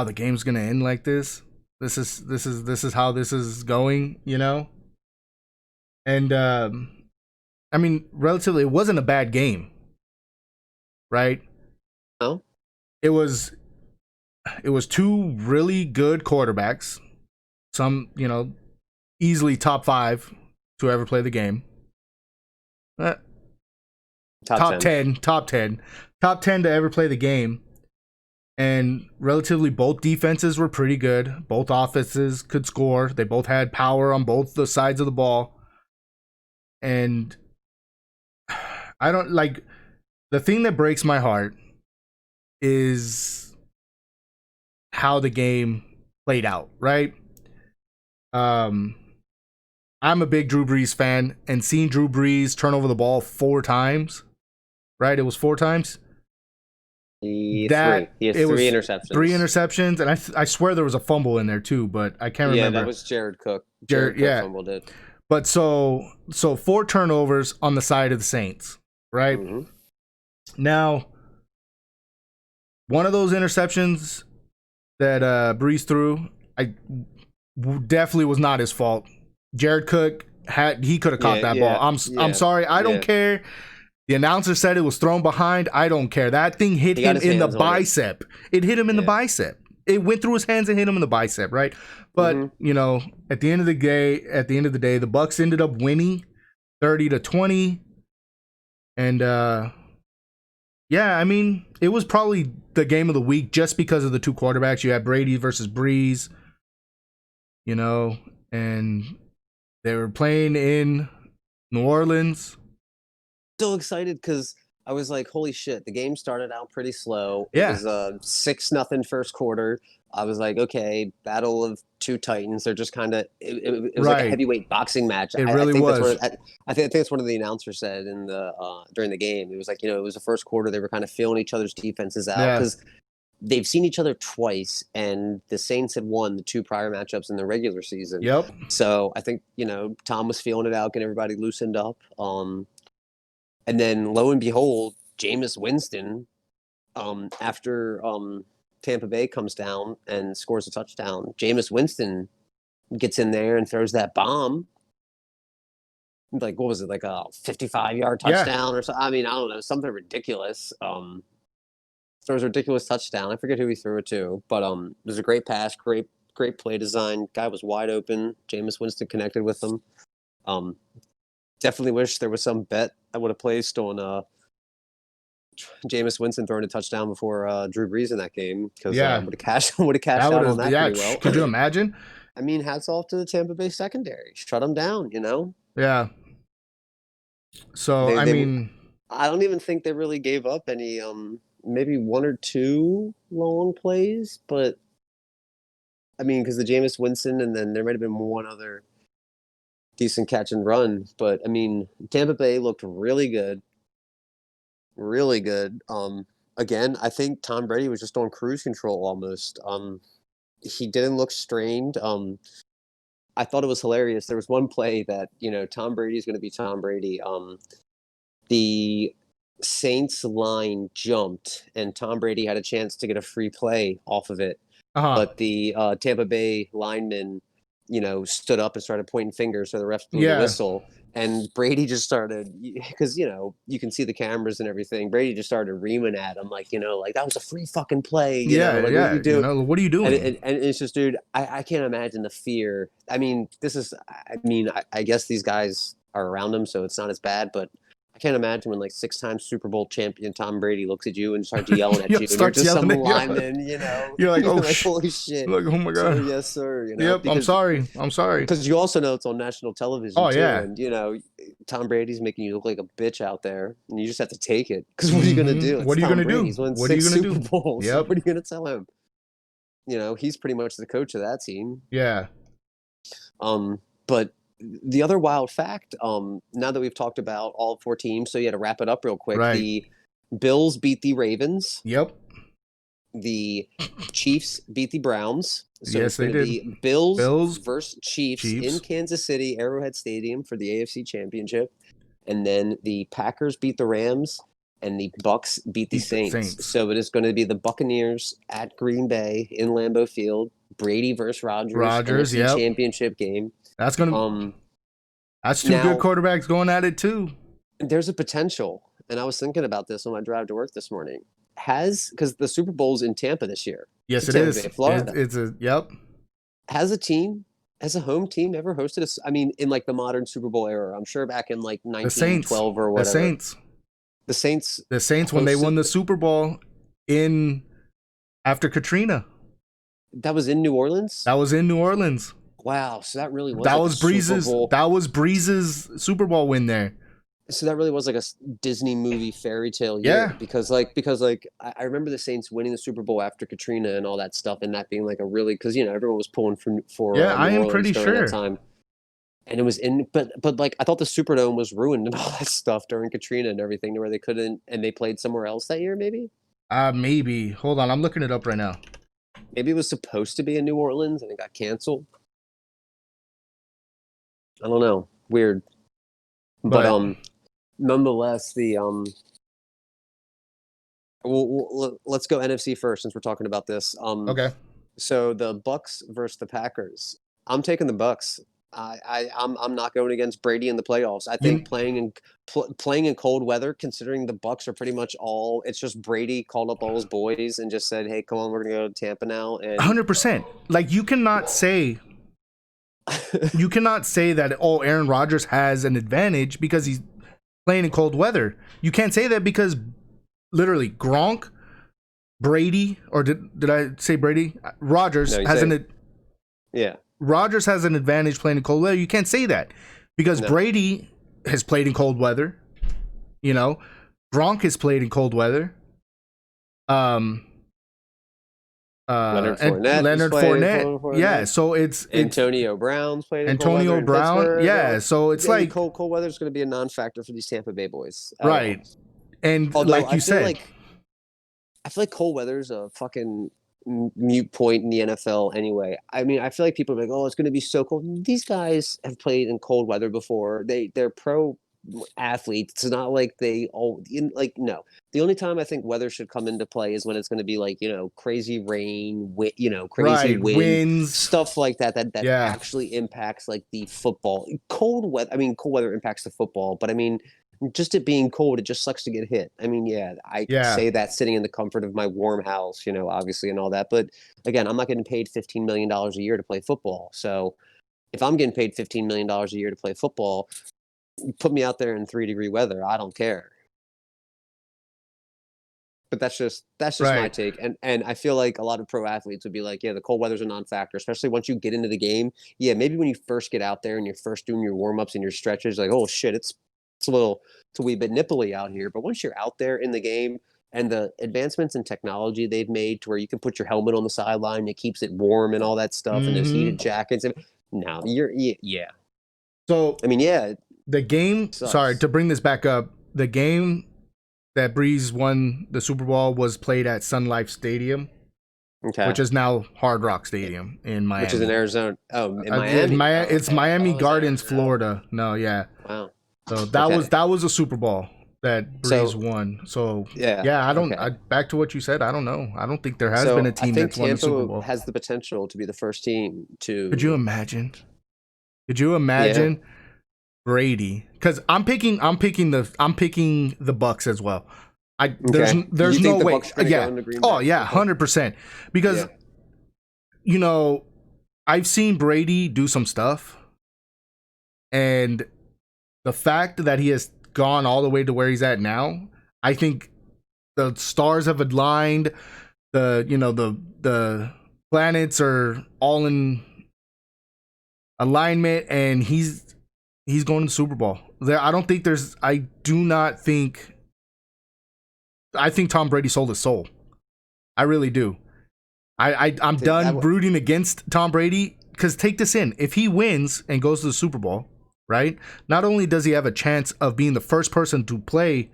the game's going to end like this. This is how this is going, And I mean, relatively it wasn't a bad game. Right? Oh, it was two really good quarterbacks. Some, easily top 5 to ever play the game. Top 10 to ever play the game. And relatively both defenses were pretty good. Both offenses could score. They both had power on both the sides of the ball. And I don't like the thing that breaks my heart is how the game played out, right? I'm a big Drew Brees fan, and seeing Drew Brees turn over the ball 4 times, right? It was 4 times. He has 3 interceptions. 3 interceptions, and I swear there was a fumble in there too, but I can't remember. Yeah, that was Jared Cook. Jared Cook fumbled it. But so 4 turnovers on the side of the Saints, right? Mm-hmm. Now, one of those interceptions that Brees threw, I definitely was not his fault. Jared Cook he could have caught that ball. I'm sorry. I don't care. The announcer said it was thrown behind. I don't care. That thing hit him in the bicep. It hit him in the bicep. It went through his hands and hit him in the bicep, right? But at the end of the day, the Bucks ended up winning 30-20. And I mean, it was probably the game of the week just because of the 2 quarterbacks. You had Brady versus Brees, and they were playing in New Orleans. So excited because I was like, holy shit, the game started out pretty slow. It Yeah. was a 6-0 first quarter. I was like, okay, battle of two titans. They're just kind of it was like a Right. heavyweight boxing match. It I really think that's was. what I think it's one of the announcers said in the during the game. It was like, it was the first quarter. They were kind of feeling each other's defenses out Yeah. because they've seen each other twice, and the Saints had won the two prior matchups in the regular season. Yep. So I think Tom was feeling it out, getting everybody loosened up. And then lo and behold, Jameis Winston, after Tampa Bay comes down and scores a touchdown, Jameis Winston gets in there and throws that bomb. Like, what was it, like a 55-yard touchdown or something? I mean, I don't know, something ridiculous. Throws a ridiculous touchdown. I forget who he threw it to, but it was a great pass, great play design. Guy was wide open. Jameis Winston connected with him. Definitely wish there was some bet I would have placed on Jameis Winston throwing a touchdown before Drew Brees in that game, because would have cashed out on that pretty well. Could you imagine? I mean, hats off to the Tampa Bay secondary. Shut them down, Yeah. So I mean, I don't even think they really gave up any. Maybe one or two long plays, but I mean, because the Jameis Winston, and then there might have been one other decent catch and run. But I mean, Tampa Bay looked really good. Really good. Again, I think Tom Brady was just on cruise control almost. He didn't look strained. I thought it was hilarious. There was one play that, Tom Brady's going to be Tom Brady. The Saints line jumped, and Tom Brady had a chance to get a free play off of it. But the Tampa Bay lineman, stood up and started pointing fingers, so the refs blew the whistle. And Brady just started, because, you can see the cameras and everything. Brady just started reaming at him, like, that was a free fucking play. What are you doing? What are you doing? And it's just, dude, I can't imagine the fear. I mean, I guess these guys are around him, so it's not as bad, but I can't imagine when, like, 6-time Super Bowl champion Tom Brady looks at you and starts yelling at you. And you're just some lineman, You're like, oh, like, holy shit. Like, oh my God. So, yes, sir. Yep, I'm sorry. Because you also know it's on national television, too. Yeah. And, Tom Brady's making you look like a bitch out there, and you just have to take it. Because what are you going to do? What are you going to do? He's won What are you 6 going to Super do? Bowls. Yep. What are you going to tell him? He's pretty much the coach of that team. Yeah. But the other wild fact, now that we've talked about all 4 teams, so to wrap it up real quick, right. The Bills beat the Ravens. Yep. The Chiefs beat the Browns. So yes, it's going to be Bills versus Chiefs in Kansas City, Arrowhead Stadium for the AFC Championship. And then the Packers beat the Rams, and the Bucks beat the Saints. So it is going to be the Buccaneers at Green Bay in Lambeau Field. Brady versus Rodgers, NFC Championship game. That's gonna. That's two good quarterbacks going at it too. There's a potential, and I was thinking about this on my drive to work this morning. Because the Super Bowl's in Tampa this year. Yes, it is. Florida. It's a yep. Has a home team ever hosted in like the modern Super Bowl era? I'm sure back in like 1912 or whatever. The Saints when they won the Super Bowl after Katrina. That was in New Orleans? Wow, so that really was That was Breeze's Super Bowl win there. So that really was like a Disney movie fairy tale year. Yeah. Because I remember the Saints winning the Super Bowl after Katrina and all that stuff, and that being like a really, because everyone was pulling for I am pretty sure that time. And it was but like I thought the Superdome was ruined and all that stuff during Katrina and everything, where they couldn't, and they played somewhere else that year, maybe. Maybe. Hold on, I'm looking it up right now. Maybe it was supposed to be in New Orleans and it got canceled. I don't know. Weird. But nonetheless, let's go NFC first since we're talking about this. Okay. So the Bucks versus the Packers. I'm taking the Bucks. I'm not going against Brady in the playoffs. I think playing in cold weather, considering the Bucks are pretty much it's just Brady called up all his boys and just said, "Hey, come on, we're gonna go to Tampa now." And 100%. Like you cannot say that Aaron Rodgers has an advantage because he's playing in cold weather. You can't say that because literally Gronk, Brady, or did I say Brady? Rodgers Rodgers has an advantage playing in cold weather. You can't say that because Brady has played in cold weather. Gronk has played in cold weather. Leonard And Fournette has Leonard played in Fournette. cold Yeah, weather. so it's Antonio Brown's played in cold Antonio weather in Brown. Pittsburgh. Yeah, so it's Yeah, like cold weather is going to be a non-factor for these Tampa Bay boys at all. right. And Although like you said, I feel like cold weather is a fucking mute point in the NFL anyway. I mean, I feel like people are like, "Oh, it's going to be so cold." These guys have played in cold weather before. They're pro athletes. It's not like they all like no. The only time I think weather should come into play is when it's going to be like crazy rain, crazy right, wind, wins. stuff like that. That Yeah. actually impacts like the football. Cold weather. I mean, cold weather impacts the football, but I mean just it being cold, it just sucks to get hit. I mean, yeah, I Yeah. say that sitting in the comfort of my warm house, obviously and all that. But again, I'm not getting paid $15 million a year to play football. So if I'm getting paid $15 million a year to play football, you put me out there in 3-degree weather. I don't care. But that's just my Right. take. And I feel like a lot of pro athletes would be like, yeah, the cold weather's a non-factor, especially once you get into the game. Yeah, maybe when you first get out there and you're first doing your warm-ups and your stretches, like, oh shit, it's a wee bit nipply out here. But once you're out there in the game and the advancements in technology they've made to where you can put your helmet on the sideline, it keeps it warm and all that stuff, and those heated jackets. No, yeah. So I mean, yeah. the game. Sorry to bring this back up. The game that Breeze won the Super Bowl was played at Sun Life Stadium, which is now Hard Rock Stadium in Miami. Which is in Arizona. Oh, in Miami. It's Miami Gardens, Florida. No, yeah. Wow. So that was a Super Bowl that Breeze won. So yeah, back to what you said. I don't know. I don't think there has been a team that's won the Super Bowl. Has the potential to be the first team to. Could you imagine? Brady? Because I'm picking the Bucks as well. There's no way. Yeah. Oh yeah, 100%. Because I've seen Brady do some stuff, and the fact that he has gone all the way to where he's at now, I think the stars have aligned. The planets are all in alignment, and he's going to the Super Bowl. I think Tom Brady sold his soul. I really do. I'm done brooding against Tom Brady, because take this in. If he wins and goes to the Super Bowl, right? Not only does he have a chance of being the first person to play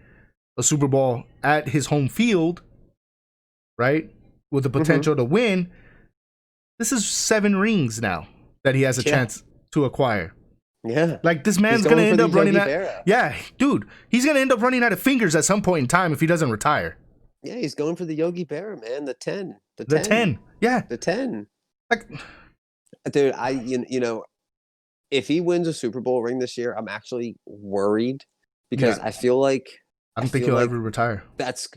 a Super Bowl at his home field, right? With the potential to win, this is 7 rings now that he has a chance to acquire. Yeah. Like, this man's going to end up running out. Yeah, dude. He's going to end up running out of fingers at some point in time if he doesn't retire. Yeah, he's going for the Yogi Berra, man. The 10. The 10. Yeah. The 10. Like, dude, if he wins a Super Bowl ring this year, I'm actually worried because I feel like I don't think he'll ever retire. That's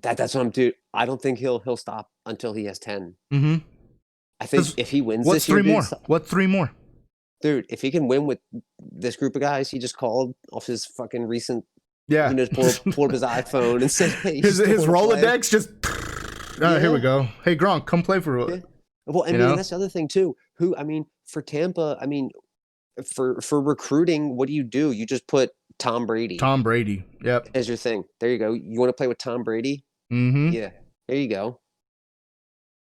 what I'm doing. I don't think he'll stop until he has 10. Mm-hmm. I think if he wins this year, what's 3 more? Dude, if he can win with this group of guys he just called off his fucking recent, pull up his iPhone and said, "Hey, his Rolodex just." Here we go. Hey, Gronk, come play for. Yeah. Well, I mean, that's the other thing too. For Tampa, I mean, for recruiting, what do? You just put Tom Brady. Tom Brady. Yep. As your thing. There you go. You want to play with Tom Brady? Mm-hmm. Yeah. There you go.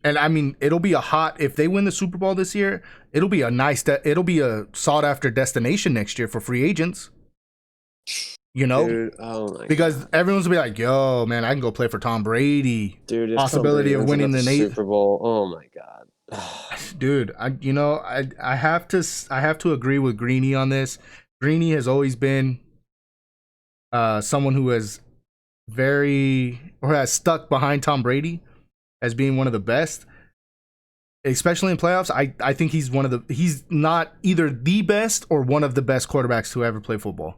And I mean, if they win the Super Bowl this year, it'll be a sought after destination next year for free agents. Dude, because everyone's gonna be like, "Yo, man, I can go play for Tom Brady." Dude, possibility of winning the Super Bowl. Oh my god. Dude, I have to agree with Greeny on this. Greeny has always been someone who has stuck behind Tom Brady as being one of the best, especially in playoffs. I think he's not either the best or one of the best quarterbacks to ever play football.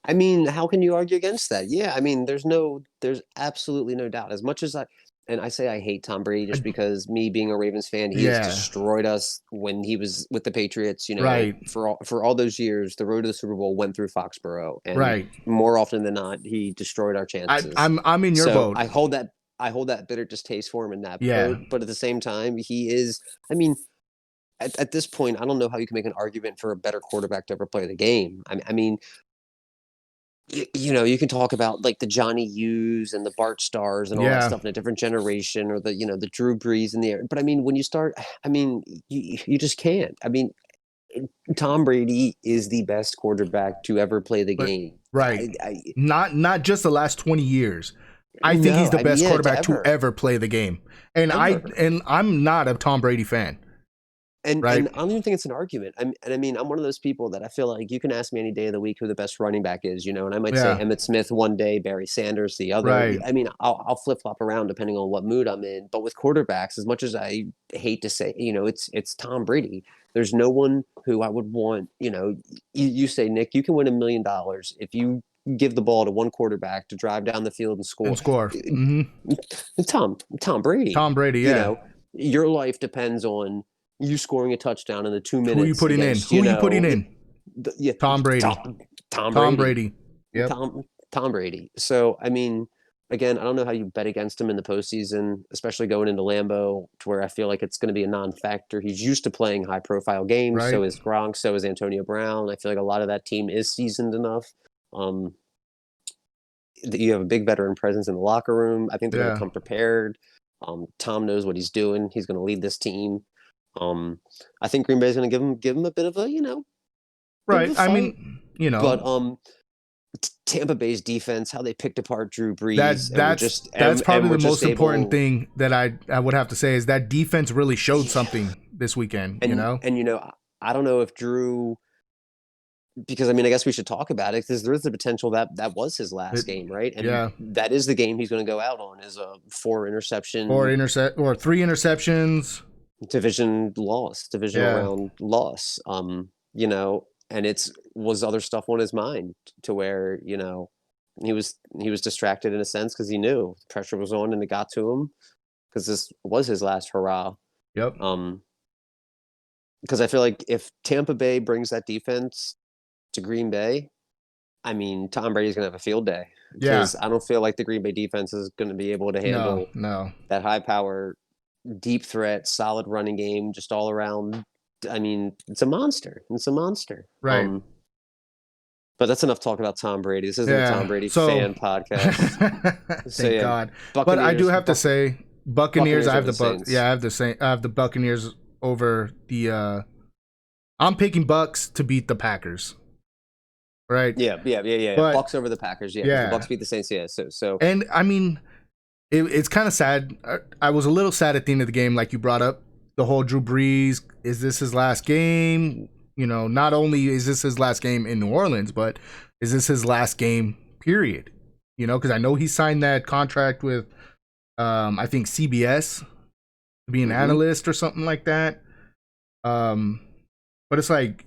I mean, how can you argue against that? Yeah, I mean, there's absolutely no doubt. As much as I say I hate Tom Brady just because me being a Ravens fan, he has destroyed us when he was with the Patriots. Right. For all those years, the road to the Super Bowl went through Foxborough, and more often than not, he destroyed our chances. I'm in your boat. I hold that bitter distaste for him in that boat, but at the same time, he is. I mean, at this point, I don't know how you can make an argument for a better quarterback to ever play the game. I mean, you can talk about like the Johnny U's and the Bart Stars and all that Yeah, stuff in a different generation, or the Drew Brees in the air. But I mean, when you start, I mean, you just can't. I mean, Tom Brady is the best quarterback to ever play the but game. right. Not just the last 20 years. I think he's No, the I mean, best yeah, to quarterback to ever, ever play the game. And ever. I'm not a Tom Brady fan, And right? I don't even think it's an argument. I mean, I'm one of those people that I feel like you can ask me any day of the week who the best running back is, and I might say Yeah, Emmitt Smith one day, Barry Sanders the other. right. I mean, I'll flip flop around depending on what mood I'm in. But with quarterbacks, as much as I hate to say, it's Tom Brady. There's no one who I would want. You say, Nick, you can win $1 million if you give the ball to one quarterback to drive down the field and And score. score. Hmm. Tom Brady. Tom Brady, You yeah. know, your life depends on you scoring a touchdown in the two Who you minutes putting in? against, Who you putting in? yeah, Tom Brady. Tom Tom Brady. Brady. Yep. Tom Brady. So, I mean, again, I don't know how you bet against him in the postseason, especially going into Lambeau, to where I feel like it's going to be a non-factor. He's used to playing high-profile games. Right. So is Gronk. So is Antonio Brown. I feel like a lot of that team is seasoned enough. Um, that you have a big veteran presence in the locker room. I think they're going to Yeah. come prepared. Tom knows what he's doing. He's going to lead this team. I think Green Bay is going to give him a bit of a bit of Right. a I fight. mean, But Tampa Bay's defense, how they picked apart Drew Brees, that and that's probably we're the just most important able. thing that I would have to say is that defense really showed something this weekend, you know? And I don't know if Drew, because I mean I guess we should talk about it, because there is the potential that that was his last It, game, right? And yeah. that is the game he's going to go out on, is a 4 Or interception intercept or 3 interceptions. divisional Yeah. round loss. And it's was other stuff on his mind, to where he was distracted in a sense, because he knew the pressure was on and it got to him, because this was his last hurrah. Yep. Um, because I feel like if Tampa Bay brings that defense to Green Bay, I mean Tom Brady's gonna have a field day, Yeah. because I don't feel like the Green Bay defense is going to be able to No, handle no. that high power, deep threat, solid running game, just all around. I mean, it's a monster. It's a monster. Right. But that's enough talk about Tom Brady. This isn't a Tom Yeah. Brady So fan podcast. So thank yeah, God. But I do Buccaneers. have to say Buccaneers, Buccaneers I have over the the Bucks. Saints. Yeah, I have the Buccaneers over the I'm picking Bucks to beat the Packers. Right? Yeah. But Bucks over the Packers. Yeah, because the yeah. Bucks beat the Saints. Yeah. So And I mean, it's kind of sad. I was a little sad at the end of the game, like you brought up the whole Drew Brees. Is this his last game? Not only is this his last game in New Orleans, but is this his last game? Period. Because I know he signed that contract with, I think CBS to be an analyst or something like that. But it's like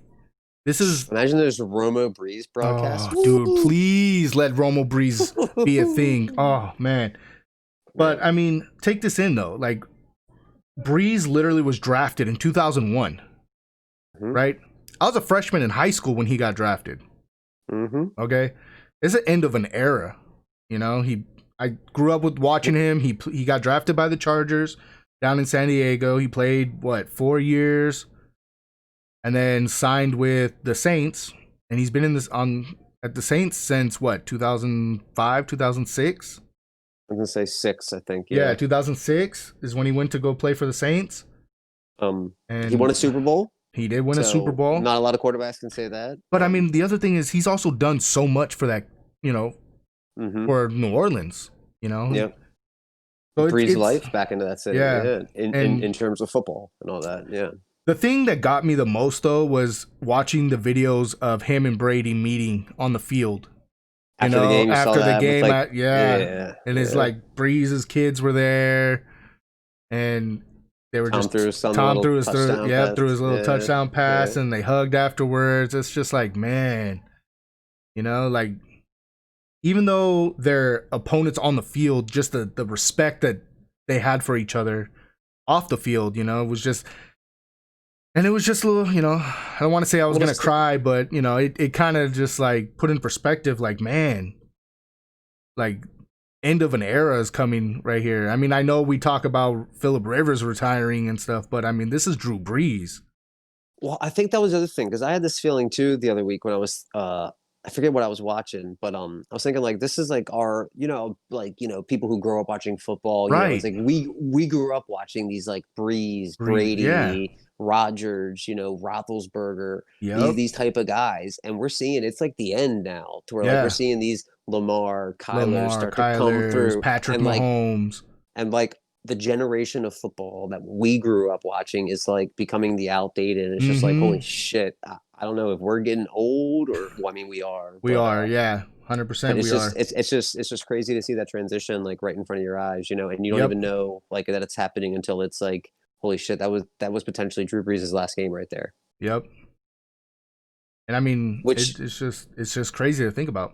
this is. imagine there's a Romo Breeze broadcast. Oh, dude, please let Romo Breeze be a thing. Oh man. But I mean, take this in though. Like Breeze literally was drafted in 2001, right? I was a freshman in high school when he got drafted. Okay, it's the end of an era. I grew up with watching him. He got drafted by the Chargers down in San Diego. He played 4 years, and then signed with the Saints. And he's been at the Saints since 2005, 2006. I'm gonna say 6. I think. Yeah, Yeah. 2006 is when he went to go play for the Saints. He won a And Super Bowl. he did win a Super So Bowl. not a lot of quarterbacks can say that. But I mean, the other thing is he's also done so much for that, for New Orleans, Yeah. So Breathes life back into that city. yeah. Yeah. And In terms of football and all that. Yeah. the thing that got me the most though was watching the videos of him and Brady meeting on the field. After the game, you saw after the that with, game, like, yeah. And it's like Breeze's kids were there, and they were Tom just threw his touchdown pass. threw his little touchdown pass, Yeah. and they hugged afterwards. It's just like, man, like even though they're opponents on the field, just the respect that they had for each other off the field, it was just. And it was just a little, I don't want to say I was going to cry, but, it kind of just like put in perspective, like, man, like end of an era is coming right here. I mean, I know we talk about Phillip Rivers retiring and stuff, but I mean, this is Drew Brees. Well, I think that was the other thing, because I had this feeling too the other week when I was I forget what I was watching, but I was thinking like this is like our, people who grow up watching football, it's Right. like we grew up watching these like Breeze, Yeah. Brady, Rodgers, Roethlisberger, these Yep. these type of guys, and we're seeing it's like the end now to where like we're Yeah. seeing these Lamar, Kyler Lamar, start to come Kyler's, through, Patrick and like Mahomes. and like the generation of football that we grew up watching is like becoming the outdated. And it's just like, holy Mm-hmm. shit. I don't know if we're getting old or, well, I mean, we are, We are, yeah. 100% but it's we just, are. it's just crazy to see that transition like right in front of your eyes, and you don't Yep. even know like that it's happening until it's like, holy shit, that was potentially Drew Brees' last game right there. Yep. And I mean, Which it's just crazy to think about.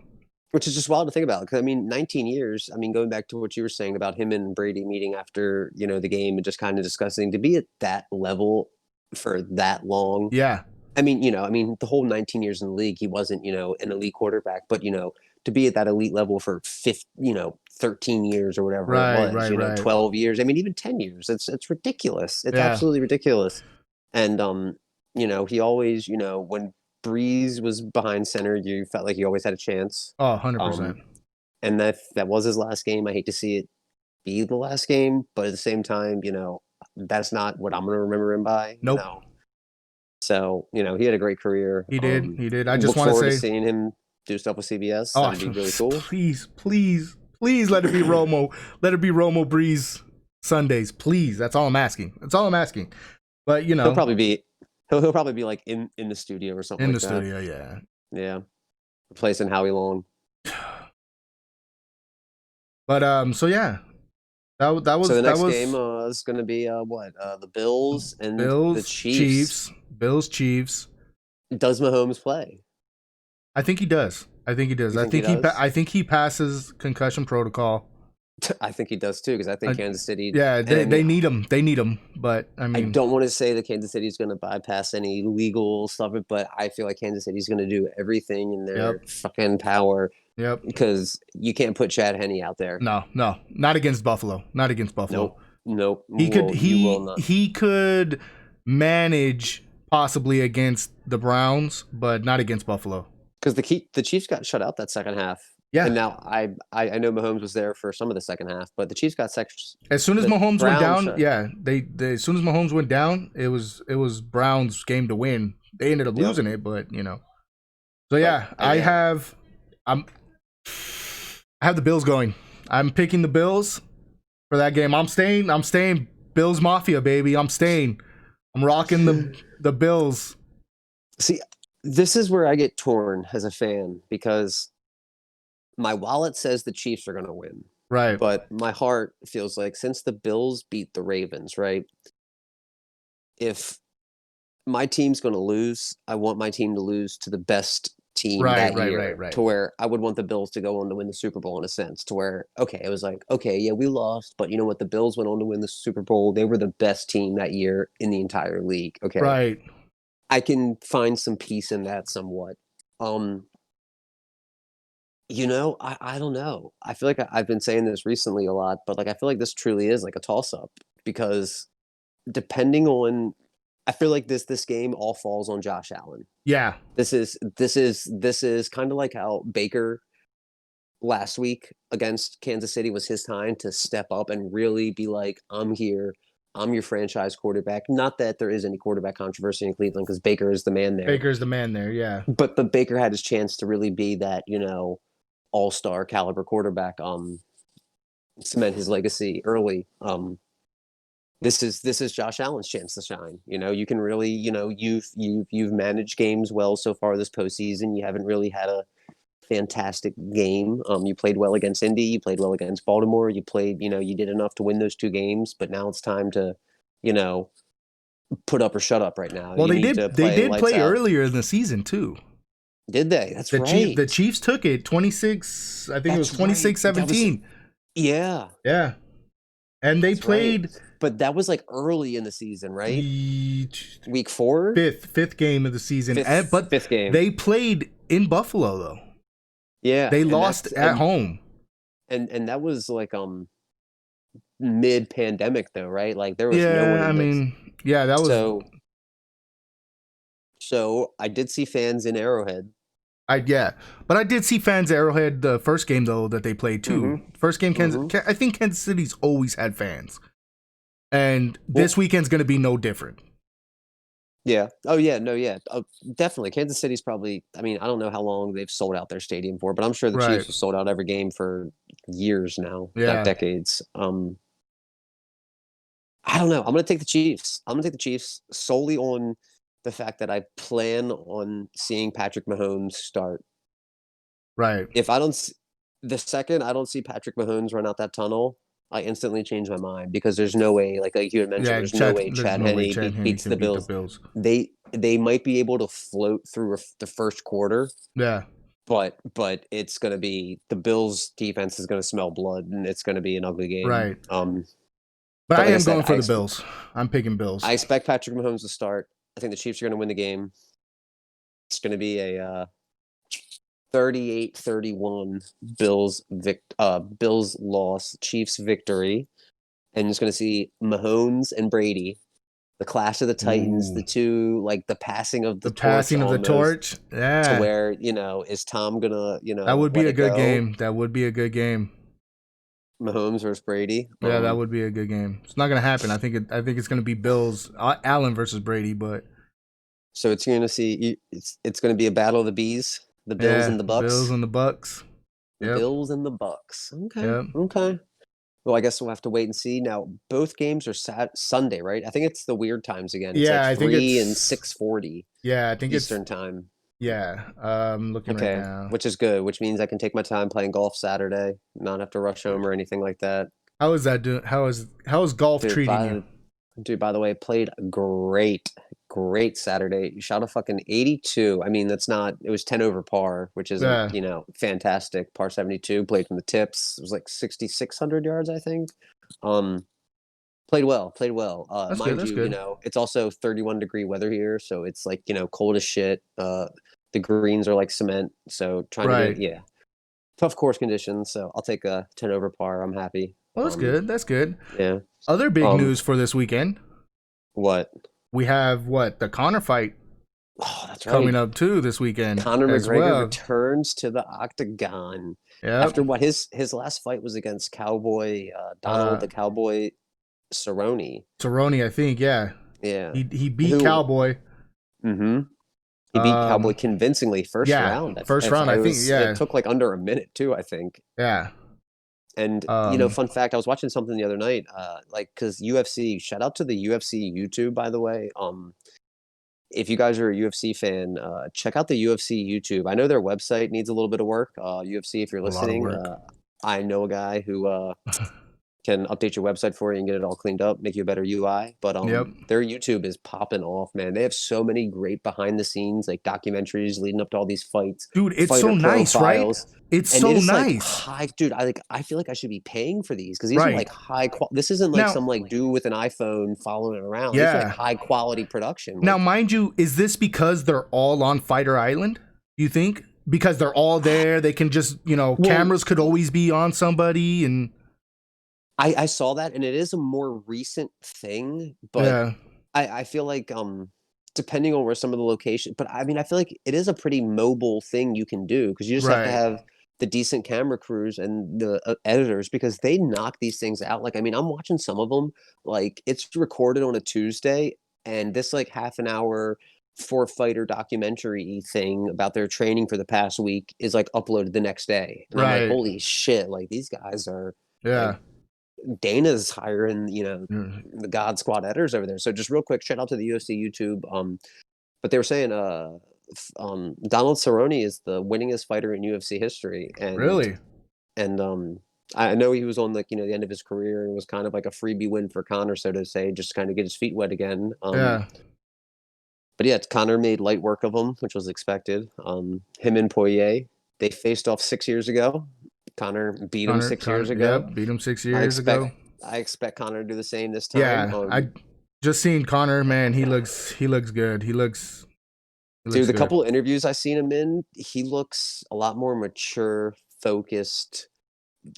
Which is just wild to think about because I mean, 19 years. I mean, going back to what you were saying about him and Brady meeting after the game and just kind of discussing to be at that level for that long. Yeah. I mean, the whole 19 years in the league, he wasn't an elite quarterback, but to be at that elite level for 13 years or whatever it Right, was, right, right. 12 years. I mean, even 10 years. It's ridiculous. It's Yeah. absolutely ridiculous. And he always, when Breeze was behind center, you felt like he always had a chance. Oh, 100%. Um, and that was his last game. I hate to see it be the last game, but at the same time, that's not what I'm going to remember him by. Nope. So, he had a great career. He did. He did. I just Look want to forward to say, seeing him do stuff with CBS. oh, That'd be really cool. please, please, please let it be Romo. Let it be Romo Breeze Sundays. Please. That's all I'm asking. That's all I'm asking. But, He'll probably be he'll probably be like in the studio or something in like the that. studio, yeah. Yeah. Replacing Howie Long. But so yeah. So the That next game was is going to be what? The Bills and the Bills, Chiefs. Chiefs, Bills, Chiefs. Does Mahomes play? I think he does. I think he does. You think he does? I think he passes concussion protocol. I think he does too because I think Kansas City. Yeah, And I mean, they need him. They need him. But I I mean, don't want to say that Kansas City is going to bypass any legal stuff, but I feel like Kansas City is going to do everything in their yep, fucking power yep. because you can't put Chad Henne out there. No, no, not against Buffalo. Not against Buffalo. Nope, nope. You will not. He could manage possibly against the Browns, but not against Buffalo. Because the Chiefs got shut out that second half, Yeah. and now I know Mahomes was there for some of the second half, but the Chiefs got As soon as the Mahomes went Browns down, shut. yeah, they as soon as Mahomes went down, it was Browns' game to win. They ended up Yep. losing it, but So But yeah, yeah, I have the Bills going. I'm picking the Bills for that game. I'm staying. I'm staying. Bills Mafia, baby. I'm staying. I'm rocking the Bills. see, this is where I get torn as a fan because my wallet says the Chiefs are going to win. Right. But my heart feels like since the Bills beat the Ravens, right? If my team's going to lose, I want my team to lose to the best team Right. that Right. year Right. to where I would want the Bills to go on to win the Super Bowl in a sense to where, okay, it was like, okay, yeah, we lost, but you know what? The Bills went on to win the Super Bowl. They were the best team that year in the entire league. Okay. Right. I can find some peace in that somewhat. Um, I don't know. I feel like I've been saying this recently a lot, but like I feel like this truly is like a toss up because depending on I feel like this game all falls on Josh Allen. Yeah. This is kind of like how Baker last week against Kansas City was his time to step up and really be like, I'm here. I'm your franchise quarterback. Not that there is any quarterback controversy in Cleveland because Baker is the man there. Baker's the man there. Yeah. But Baker had his chance to really be that, all-star caliber quarterback, cement his legacy early. This is Josh Allen's chance to shine. You can really, you've managed games well so far this postseason. You haven't really had a fantastic game. You played well against Indy. You played well against Baltimore. You did enough to win those two games. But now it's time to, you know, put up or shut up. Right now, Well, you they need did. to They play did lights play out. earlier in the season too. Did they? That's right. The Chiefs took it 26. I think it was That's right. 26-17. Yeah, Yeah. And they that's right. played But that was like early in the season, right? the Week 4, fifth game of the season. But fifth game. they played in Buffalo though. Yeah, They and lost at home. and that was like mid pandemic though, right? Like there was no one Yeah, I in the mean, yeah, that was so so I did see fans in Arrowhead But I did see fans at Arrowhead the first game though that they played too. Mm-hmm. First game, Mm-hmm. I think Kansas City's always had fans, and Well, this weekend's going to be no different. yeah. Oh, yeah. No, yeah. Definitely. Kansas City's probably, I mean, I don't know how long they've sold out their stadium for, but I'm sure the Right. Chiefs have sold out every game for years now, not Yeah. decades. I don't know. I'm going to take the Chiefs. I'm going to take the Chiefs solely on the fact that I plan on seeing Patrick Mahomes start. Right. If I don't, the second I don't see Patrick Mahomes run out that tunnel, I instantly change my mind because there's no way, like you had mentioned, Yeah. there's no way There's Chad no way Henne Chad Henne beats can the beat the Bills. Bills. They might be able to float through the first quarter, Yeah. but it's going to be the Bills defense is going to smell blood and it's going to be an ugly game. Right. But But I like I am said, going for the Bills. I'm picking Bills. I expect Patrick Mahomes to start. I think the Chiefs are going to win the game. It's going to be a 38-31 Bills loss, Chiefs victory, and just going to see Mahomes and Brady, the clash of the Titans, Ooh. the two, like the passing of the torch, passing of the torch. to Yeah. where is Tom gonna That would be let a it good go? game. That would be a good game. Mahomes versus Brady. Yeah, that would be a good game. It's not gonna happen. I think it's gonna be Bills Allen versus Brady, but So it's going to see it's going to be a battle of the bees, the Bills yeah, and the Bills Bucks, and the Bucks. the Yep. Bills and the Bucks. Okay, Yep. okay. Well, I guess we'll have to wait and see. Now, both games are Sunday, right? I think it's the weird times again. It's Yeah, like I think 3 and it's 6:40 yeah, I think it's Eastern time. yeah. Looking right Okay, now. which is good, which means I can take my time playing golf Saturday, not have to rush home or anything like that. How is that doing? How is golf Dude, treating you? by the way, played great Saturday. Shot a fucking 82. I mean, that's not, it was 10 over par, which isn't, Yeah, fantastic. Par 72, played from the tips. It was like 6,600 yards, I think. Um, played well, played well. that's good. Mind That's you, good. it's also 31-degree weather here, so it's like, cold as shit. The greens are like cement, so trying to Right. get, yeah, tough course conditions. So I'll take a 10 over par. I'm happy. Well, that's good. That's good. Yeah. Other big Um, news for this weekend. what? We have the Conor fight Oh, that's coming right. up too this weekend Conor as McGregor well. returns to the octagon Yep. after what his last fight was against Cowboy Donald Uh, the Cowboy Cerrone. Cerrone, I think. Yeah, Yeah, he beat who? Cowboy. Mm-hmm. He beat Cowboy Um, convincingly first yeah, round. first round. I think. It Yeah, took like under a minute too, I think. yeah. And Um, fun fact, I was watching something the other night, like because UFC. Shout out to the UFC YouTube, by the way. If you guys are a UFC fan, check out the UFC YouTube. I know their website needs a little bit of work. UFC, if you're a lot of listening, work. I know a guy who can update your website for you and get it all cleaned up, make you a better UI. But Yep. their YouTube is popping off, man. They have so many great behind the scenes like documentaries leading up to all these fights, Dude, it's fighter so nice, right? profiles. It's And it so is like nice. high, dude. I feel like I should be paying for these because these are Right. like high quality. This isn't like Now, some like dude with an iPhone following it around. These are like yeah. high quality production. Now, Like mind you, is this because they're all on Fighter Island? You think? Because they're all there, they can just, well, cameras could always be on somebody and I saw that, and it is a more recent thing, but yeah. I feel like depending on where some of the location, but I mean I feel like it is a pretty mobile thing you can do because you just have to Right. have the decent camera crews and the editors because they knock these things out. Like I mean I'm watching some of them like it's recorded on a Tuesday, and this like half an hour four fighter documentary thing about their training for the past week is like uploaded the next day, and I'm like Right. holy shit, like these guys are like Yeah. Dana's hiring, Mm. the God Squad editors over there. So just real quick, shout out to the UFC YouTube. But they were saying, Donald Cerrone is the winningest fighter in UFC history, Really? and I know he was on like the end of his career and was kind of like a freebie win for Conor, so to say, just kind of get his feet wet again. Yeah. But yeah, Conor made light work of him, which was expected. Him and Poirier, they faced off 6 years ago. Conor beat him 6 years ago. Yep, beat him 6 I years expect ago. I expect Conor to do the same this time. Yeah, I just seen Conor, man, he looks good. He looks Dude, the good. couple of interviews I seen him in, he looks a lot more mature, focused.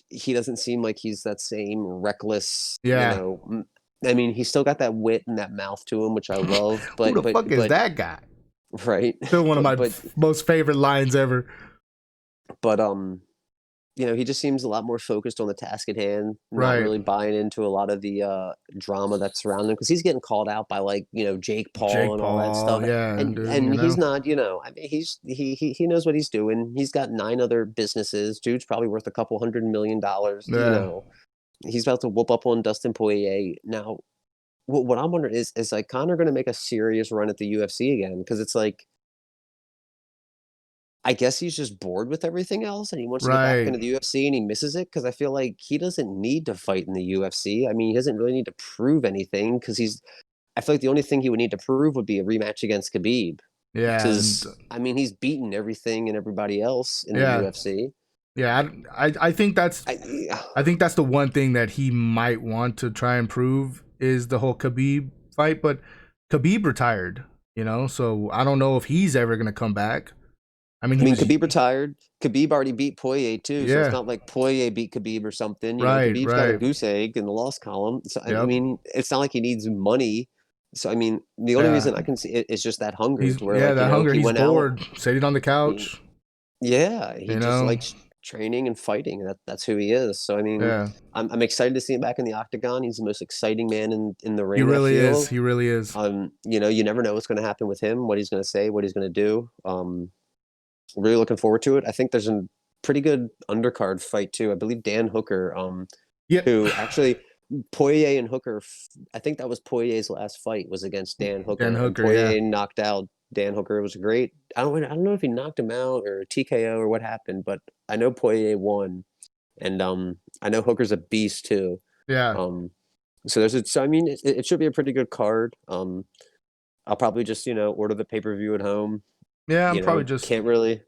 He doesn't seem like he's that same reckless, Yeah. I mean, he's still got that wit and that mouth to him, which I love. Who the fuck is that guy? right? Still one of my But most favorite lines ever. but he just seems a lot more focused on the task at hand, not Right. really buying into a lot of the drama that's surrounding him because he's getting called out by like Jake Paul Jake and all that Paul, stuff, yeah, and dude, and he's not, I mean he knows what he's doing. He's got 9 other businesses. Dude's probably worth a couple $100 million. yeah, He's about to whoop up on Dustin Poirier now. What I'm wondering is like Conor going to make a serious run at the UFC again? Because it's like I guess he's just bored with everything else and he wants to get back right, into the UFC and he misses it because I feel like he doesn't need to fight in the UFC. I mean, he doesn't really need to prove anything because I feel like the only thing he would need to prove would be a rematch against Khabib. yeah, and Because, I mean, he's beaten everything and everybody else in the yeah, UFC. yeah. I think that's I, I think that's the one thing that he might want to try and prove is the whole Khabib fight, but Khabib retired, so I don't know if he's ever gonna come back. I mean, I he mean, was, Khabib retired. Khabib already beat Poirier too, so it's yeah, not like Poirier beat Khabib or something. right, Khabib's got a right, goose egg in the loss column. So I yep, mean, it's not like he needs money. So I mean, the only yeah. reason I can see it is just that hunger, He's to where yeah, like that hunger. he He's went out. bored, sitting on the He, couch. yeah, he You just know, likes training and fighting. That's who he is. So I mean, yeah. I'm excited to see him back in the octagon. He's the most exciting man in the He ring, I really is. feel. He really is. You never know what's going to happen with him, what he's going to say, what he's going to do. Really looking forward to it. I think there's a pretty good undercard fight too. I believe Dan Hooker, Yep. who actually Poirier and Hooker. I think that was Poirier's last fight was against Dan Dan Hooker, and Hooker. Yeah. Poirier knocked out Dan Hooker. It was great. I don't know if he knocked him out or TKO or what happened, but I know Poirier won, and I know Hooker's a beast too. Yeah. So I mean, it should be a pretty good card. I'll probably just order the pay-per-view at home. Yeah. I'm probably just Can't really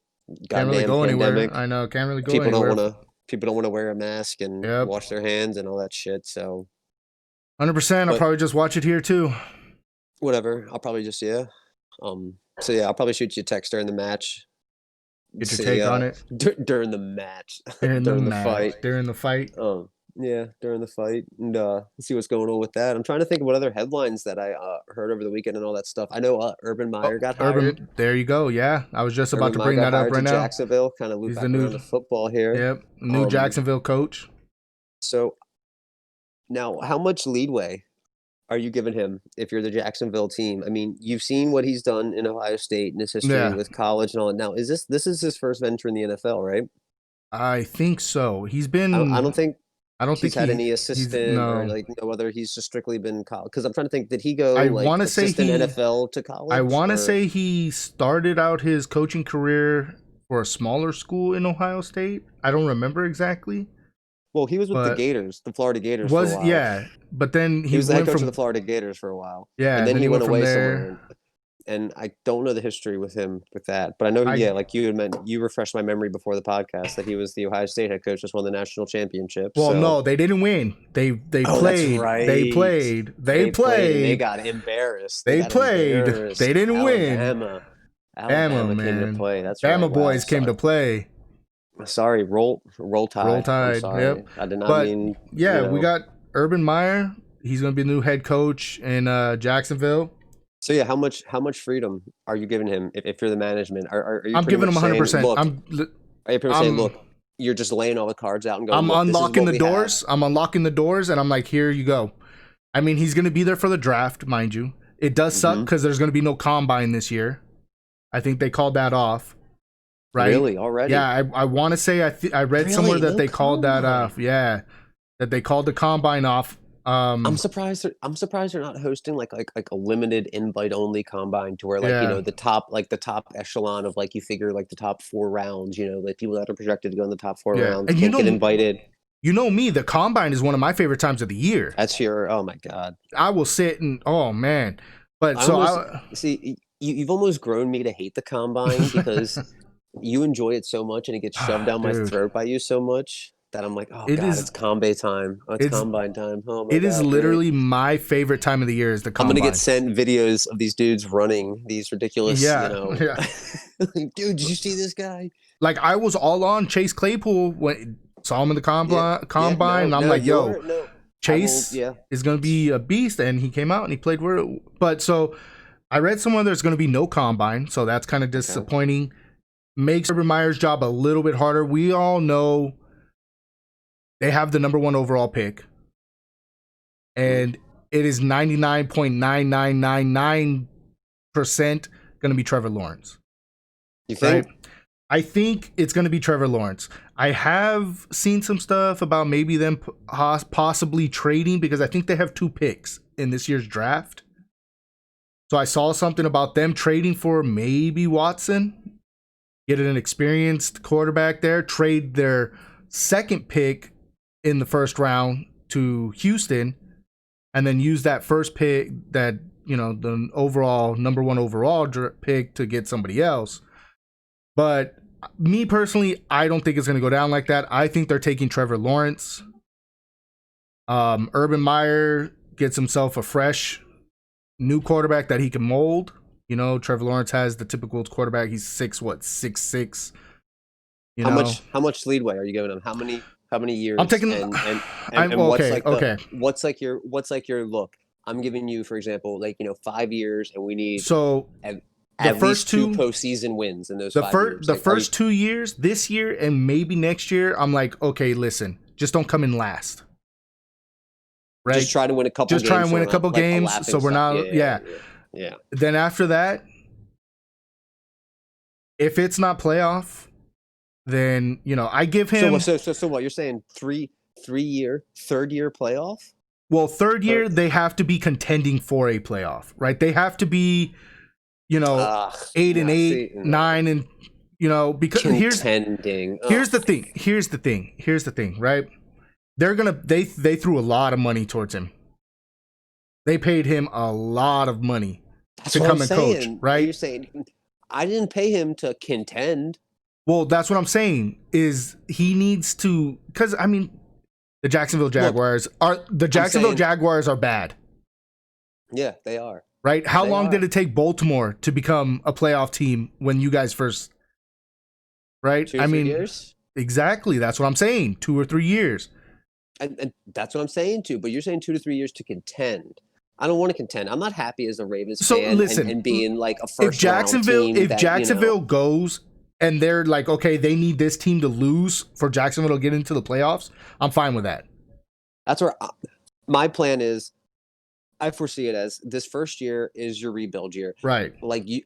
can't really goddamn go anywhere. pandemic. I know. Can't really go People don't anywhere. want to people don't want to wear a mask and Yep. wash their hands and all that shit. So 100%. I'll but probably just watch it here too. whatever, I'll probably just so yeah, I'll probably shoot you a text during the match. Get your See take on it during the match. during the During the match. fight. During the fight. Yeah, during the fight, and see what's going on with that. I'm trying to think of what other headlines that I heard over the weekend and all that stuff. I know Urban Oh, Meyer got hired. Urban. There you go. Yeah. I was just about Urban to Meyer bring got that up hired right to now. Jacksonville. Kind of loop He's the back around new. to football here. Yep. New Um, Jacksonville coach. so now, how much leadway are you giving him if you're the Jacksonville team? I mean, you've seen what he's done in Ohio State and his history Yeah. with college and all that. Now, this is his first venture in the NFL, right? I think so. He's I been. don't think I don't think he's had any he's assistant or no. like no other. He's just strictly been college. Because I'm trying to think, did he go I like want to say assistant he. NFL to I college want to or? say he started out his coaching career for a smaller school in Ohio State. I don't remember exactly, Well, he was with the but Gators, the Florida Gators, for a was while. yeah. But then He he was the head went coach of the from Florida Gators for a while, yeah, and and then then he he went went from away somewhere. there. And I don't know the history with him with that, but I know, I yeah, like you had meant, you refreshed my memory before the podcast that he was the Ohio State head coach, just won the national championship. well, So, no, they didn't win. They oh, that's played. They right. played. They They played and they played. got embarrassed. They They got played. They embarrassed. didn't win. Bama, Alabama came to man. play. That's right. Bama Wow. boys came Sorry. to play. Sorry. Roll Roll Tide. I'm Tide. sorry. Yep. I did not But mean. yeah, we got Urban Meyer. He's gonna be the new head coach in Jacksonville. So yeah, how much freedom are you giving him if you're the management? Are you I'm pretty giving him much saying, 100%. look? Are you pretty much saying, I'm look, you're just laying all the cards out and going, I'm look, this is unlocking what the we have. doors. I'm unlocking the doors, and I'm like, here you go. I mean, he's gonna be there for the draft, mind you. It does suck Mm-hmm. because there's gonna be no combine this year. I think they called that off. Right? Really? Already? Yeah, I want to say I read somewhere Really? that No they called that combine? off. Yeah, that they called the combine off. I'm surprised. I'm surprised they're not hosting like a limited invite only combine to where like Yeah, the top echelon of like you figure like the top 4 rounds. Like people that are projected to go in the top four yeah, rounds and can't get invited. you know me, the combine is one of my favorite times of the year. That's your oh my god. I will sit and oh man, but I so almost I see you've almost grown me to hate the combine because you enjoy it so much and it gets shoved down my dude, throat by you so much that I'm like, oh it god, is it's combine time. Oh, it's it's combine time. Oh my it is god, really? literally my favorite time of the year is the I'm gonna get combine. sent videos of these dudes running these ridiculous, Yeah, yeah. like, dude, did you see this guy? Like I was all on Chase Claypool when saw him in the Yeah, combine, and I'm like, yo, no. Chase Yeah. is gonna be a beast, and he came out and he played where. But so I read somewhere there's going to be no combine, so that's kind of disappointing. Makes Urban Meyer's job a little bit harder. We all know they have the number 1 overall pick, and it is 99.9999% going to be Trevor Lawrence. You think? Right? I think it's going to be Trevor Lawrence. I have seen some stuff about maybe them possibly trading, because I think they have 2 picks in this year's draft. So I saw something about them trading for maybe Watson, get an experienced quarterback there, trade their 2nd pick in the 1st round to Houston, and then use that 1st pick, that, you know, the overall number 1 overall pick, to get somebody else. But me personally, I don't think it's going to go down like that. I think they're taking Trevor Lawrence. Urban Meyer gets himself a fresh new quarterback that he can mold. You know, Trevor Lawrence has the typical quarterback. He's 6'6". You know, how much leadway are you giving him? How many years? I'm taking. And okay. What's like your look? I'm giving you, for example, like, you know, 5 years, and we need the first 2 postseason wins in those 5 years. The first 2 years, this year and maybe next year, I'm like, okay, listen, just don't come in last. Right? Just try to win a couple games. Just try and win a couple games, so we're not. Yeah. Then after that, if it's not playoff, then, you know, I give him. So what you're saying? 3 year, 3rd year playoff? Well, 3rd year, they have to be contending for a playoff, right? They have to be, you know, 8-8, 9, and, you know, because contending. Here's the thing, right? They threw a lot of money towards him. They paid him a lot of money to come and coach, right? You're saying I didn't pay him to contend. Well, that's what I'm saying, is he needs to, because I mean, the Jacksonville Jaguars are bad. Yeah, they are. Right? How long did it take Baltimore to become a playoff team when you guys first? Right? 2 or 3 years? Exactly. That's what I'm saying. 2 or 3 years. And that's what I'm saying too. But you're saying 2 to 3 years to contend. I don't want to contend. I'm not happy as a Ravens fan and being like a first round team. If Jacksonville goes and they're like, okay, they need this team to lose for Jacksonville to get into the playoffs, I'm fine with that. That's where my plan is. I foresee it as this first year is your rebuild year, right? Like you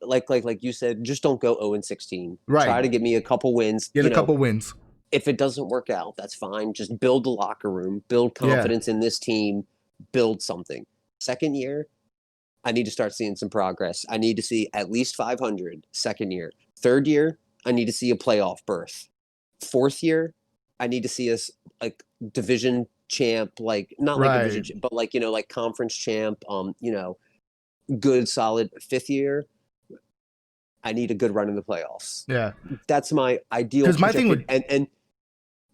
said, just don't go 0-16. Right. Try to get me a couple wins. Get a couple wins. If it doesn't work out, that's fine. Just build the locker room, build confidence in this team, build something. 2nd year, I need to start seeing some progress. I need to see at least 500. 2nd year, 3rd year, I need to see a playoff berth. 4th year, I need to see us like division champ, like not like division, but like, you know, like conference champ. You know, good solid 5th year. I need a good run in the playoffs. Yeah, that's my ideal. Because my thing would and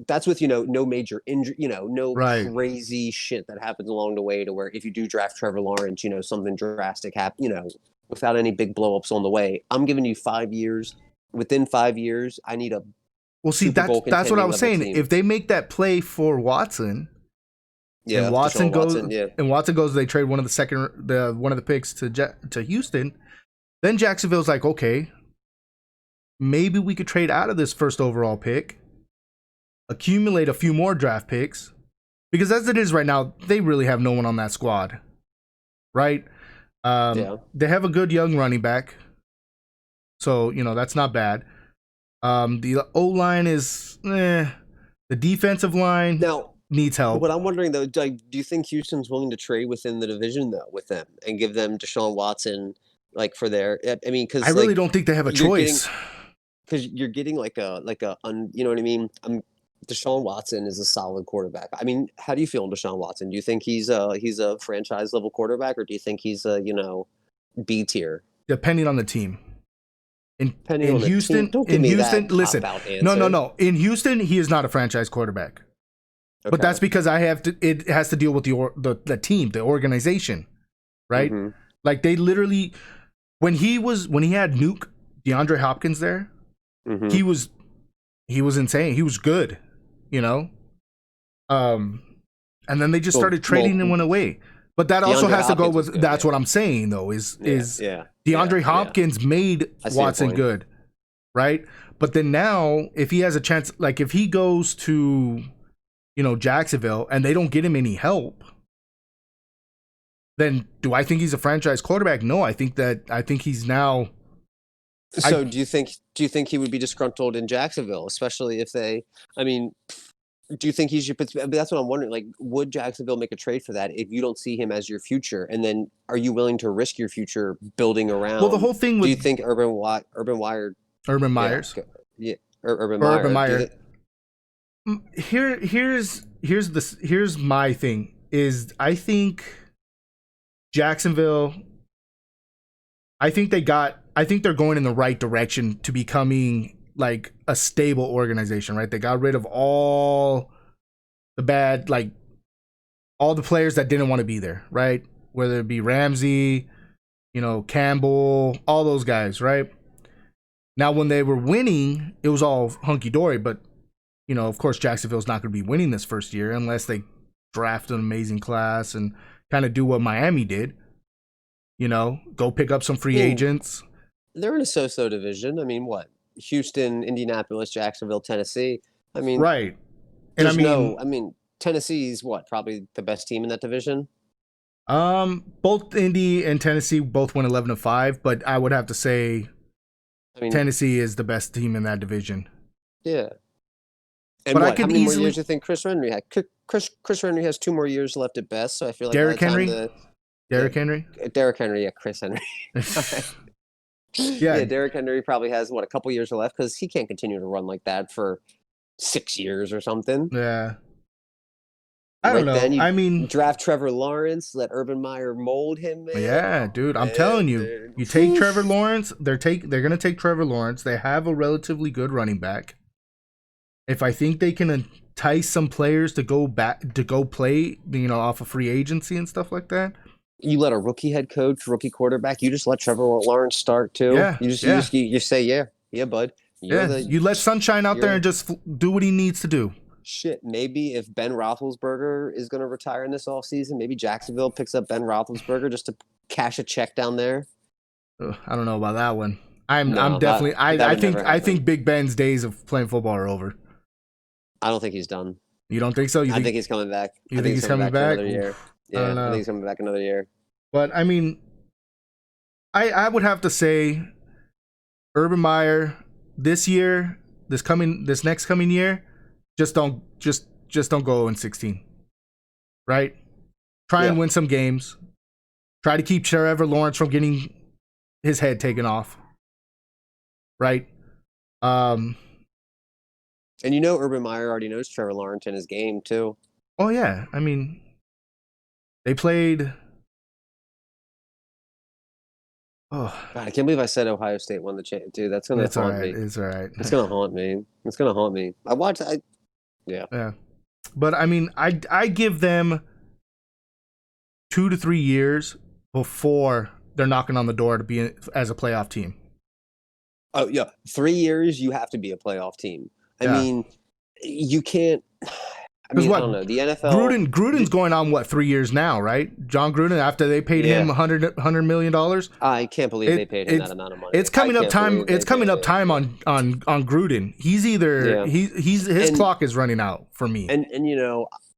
that's with, you know, no major injury, you know, no crazy shit that happens along the way to where if you do draft Trevor Lawrence, you know, something drastic happen, you know, without any big blowups on the way. I'm giving you 5 years. Within 5 years, I need a that's what I was saying. Team. If they make that play for Watson, and Watson goes, they trade one of the picks to Houston. Then Jacksonville's like, okay, maybe we could trade out of this 1st overall pick, accumulate a few more draft picks, because as it is right now, they really have no one on that squad, right? They have a good young running back, so, you know, that's not bad. The O-line is, the defensive line needs help. What I'm wondering, though, do you think Houston's willing to trade within the division, though, with them and give them Deshaun Watson, like, for their? I mean, because I really don't think they have a choice. Because you're getting you know what I mean? Deshaun Watson is a solid quarterback. I mean, how do you feel on Deshaun Watson? Do you think he's a franchise level quarterback, or do you think he's a, you know, B tier? Depending on the team. In Houston, listen, no. In Houston, he is not a franchise quarterback. Okay. But that's because it has to deal with the team, the organization, right? Mm-hmm. Like they literally, when he had DeAndre Hopkins there, mm-hmm. he was insane. He was good, you know. And then they just started trading and went away. But that also has to go with. That's what I'm saying, though. Is Yeah, DeAndre yeah. Hopkins made I see your Watson point. good, right? But then now, if he has a chance, like if he goes to, Jacksonville and they don't get him any help, then do I think he's a franchise quarterback? No, I think he's now. I So do you think he would be disgruntled in Jacksonville, especially if they? I mean, do you think he should? But that's what I'm wondering. Like, would Jacksonville make a trade for that if you don't see him as your future? And then, are you willing to risk your future building well, the around? whole thing Do you with think Urban Wire, Urban yeah, Myers yeah, Urban or Urban Meyer? Meyer. Here's my thing is I think Jacksonville. I think they're going in the right direction to becoming like a stable organization, right? They got rid of all the bad, like all the players that didn't want to be there, right? Whether it be Ramsey, Campbell, all those guys, right? Now, when they were winning, it was all hunky dory, but of course, Jacksonville's not going to be winning this first year unless they draft an amazing class and kind of do what Miami did. Go pick up some free agents. They're in a so-so division. I mean, what? Houston, Indianapolis, Jacksonville, Tennessee. I mean, Right. And I mean, Tennessee's what? Probably the best team in that division. both Indy and Tennessee both went 11-5, but I would have to say I mean, Tennessee is the best team in that division. yeah. And But I what? How could many more easily years do you think Chris Henry had? Chris Henry has 2 more years left at best. So I feel like by the Derrick time Henry, Derrick Henry. Derrick Henry, yeah, Chris Henry. Yeah, Yeah, Derrick Henry probably has what, a couple years left because he can't continue to run like that for 6 years or something. yeah. I don't Right know. then, you I mean, draft Trevor Lawrence, let Urban Meyer mold him, man. yeah, Oh, dude. I'm man, telling you, dude. you take Trevor Lawrence. They're gonna take Trevor Lawrence. They have a relatively good running back. If I think they can entice some players to go play, off of free agency and stuff like that. You let a rookie head coach, rookie quarterback, you just let Trevor Lawrence start too. Yeah, You just say, yeah, bud. yeah. You let Sunshine out there you're and just do what he needs to do. shit. Maybe if Ben Roethlisberger is going to retire in this offseason, maybe Jacksonville picks up Ben Roethlisberger just to cash a check down there. Ugh, I don't know about that one. I'm No, definitely. that would never I happen. think Big Ben's days of playing football are over. I don't think he's done. You don't think so? I think he's coming back. You think he's coming back? For another year. I don't Yeah, I know. think he's coming back another year. But I mean, I would have to say, Urban Meyer this next coming year, just don't go in 16, right? Try and win some games. Try to keep Trevor Lawrence from getting his head taken off, right? And Urban Meyer already knows Trevor Lawrence in his game too. Oh yeah, I mean, they played. Oh, God, I can't believe I said Ohio State won the championship. Dude, that's gonna haunt me. It's all right. It's gonna haunt me. It's gonna haunt me. Yeah. Yeah, but I mean, I give them 2 to 3 years before they're knocking on the door to be as a playoff team. Oh yeah, 3 years you have to be a playoff team. I Yeah. mean, you can't. I 'Cause mean, what, I don't know. The NFL. Gruden's going on 3 years now, right? John Gruden, after they paid him $100 million. I can't believe they paid him that amount of money. It's coming I up can't time. believe they It's coming paid up him. time on Gruden. He's either his clock is running out for me. And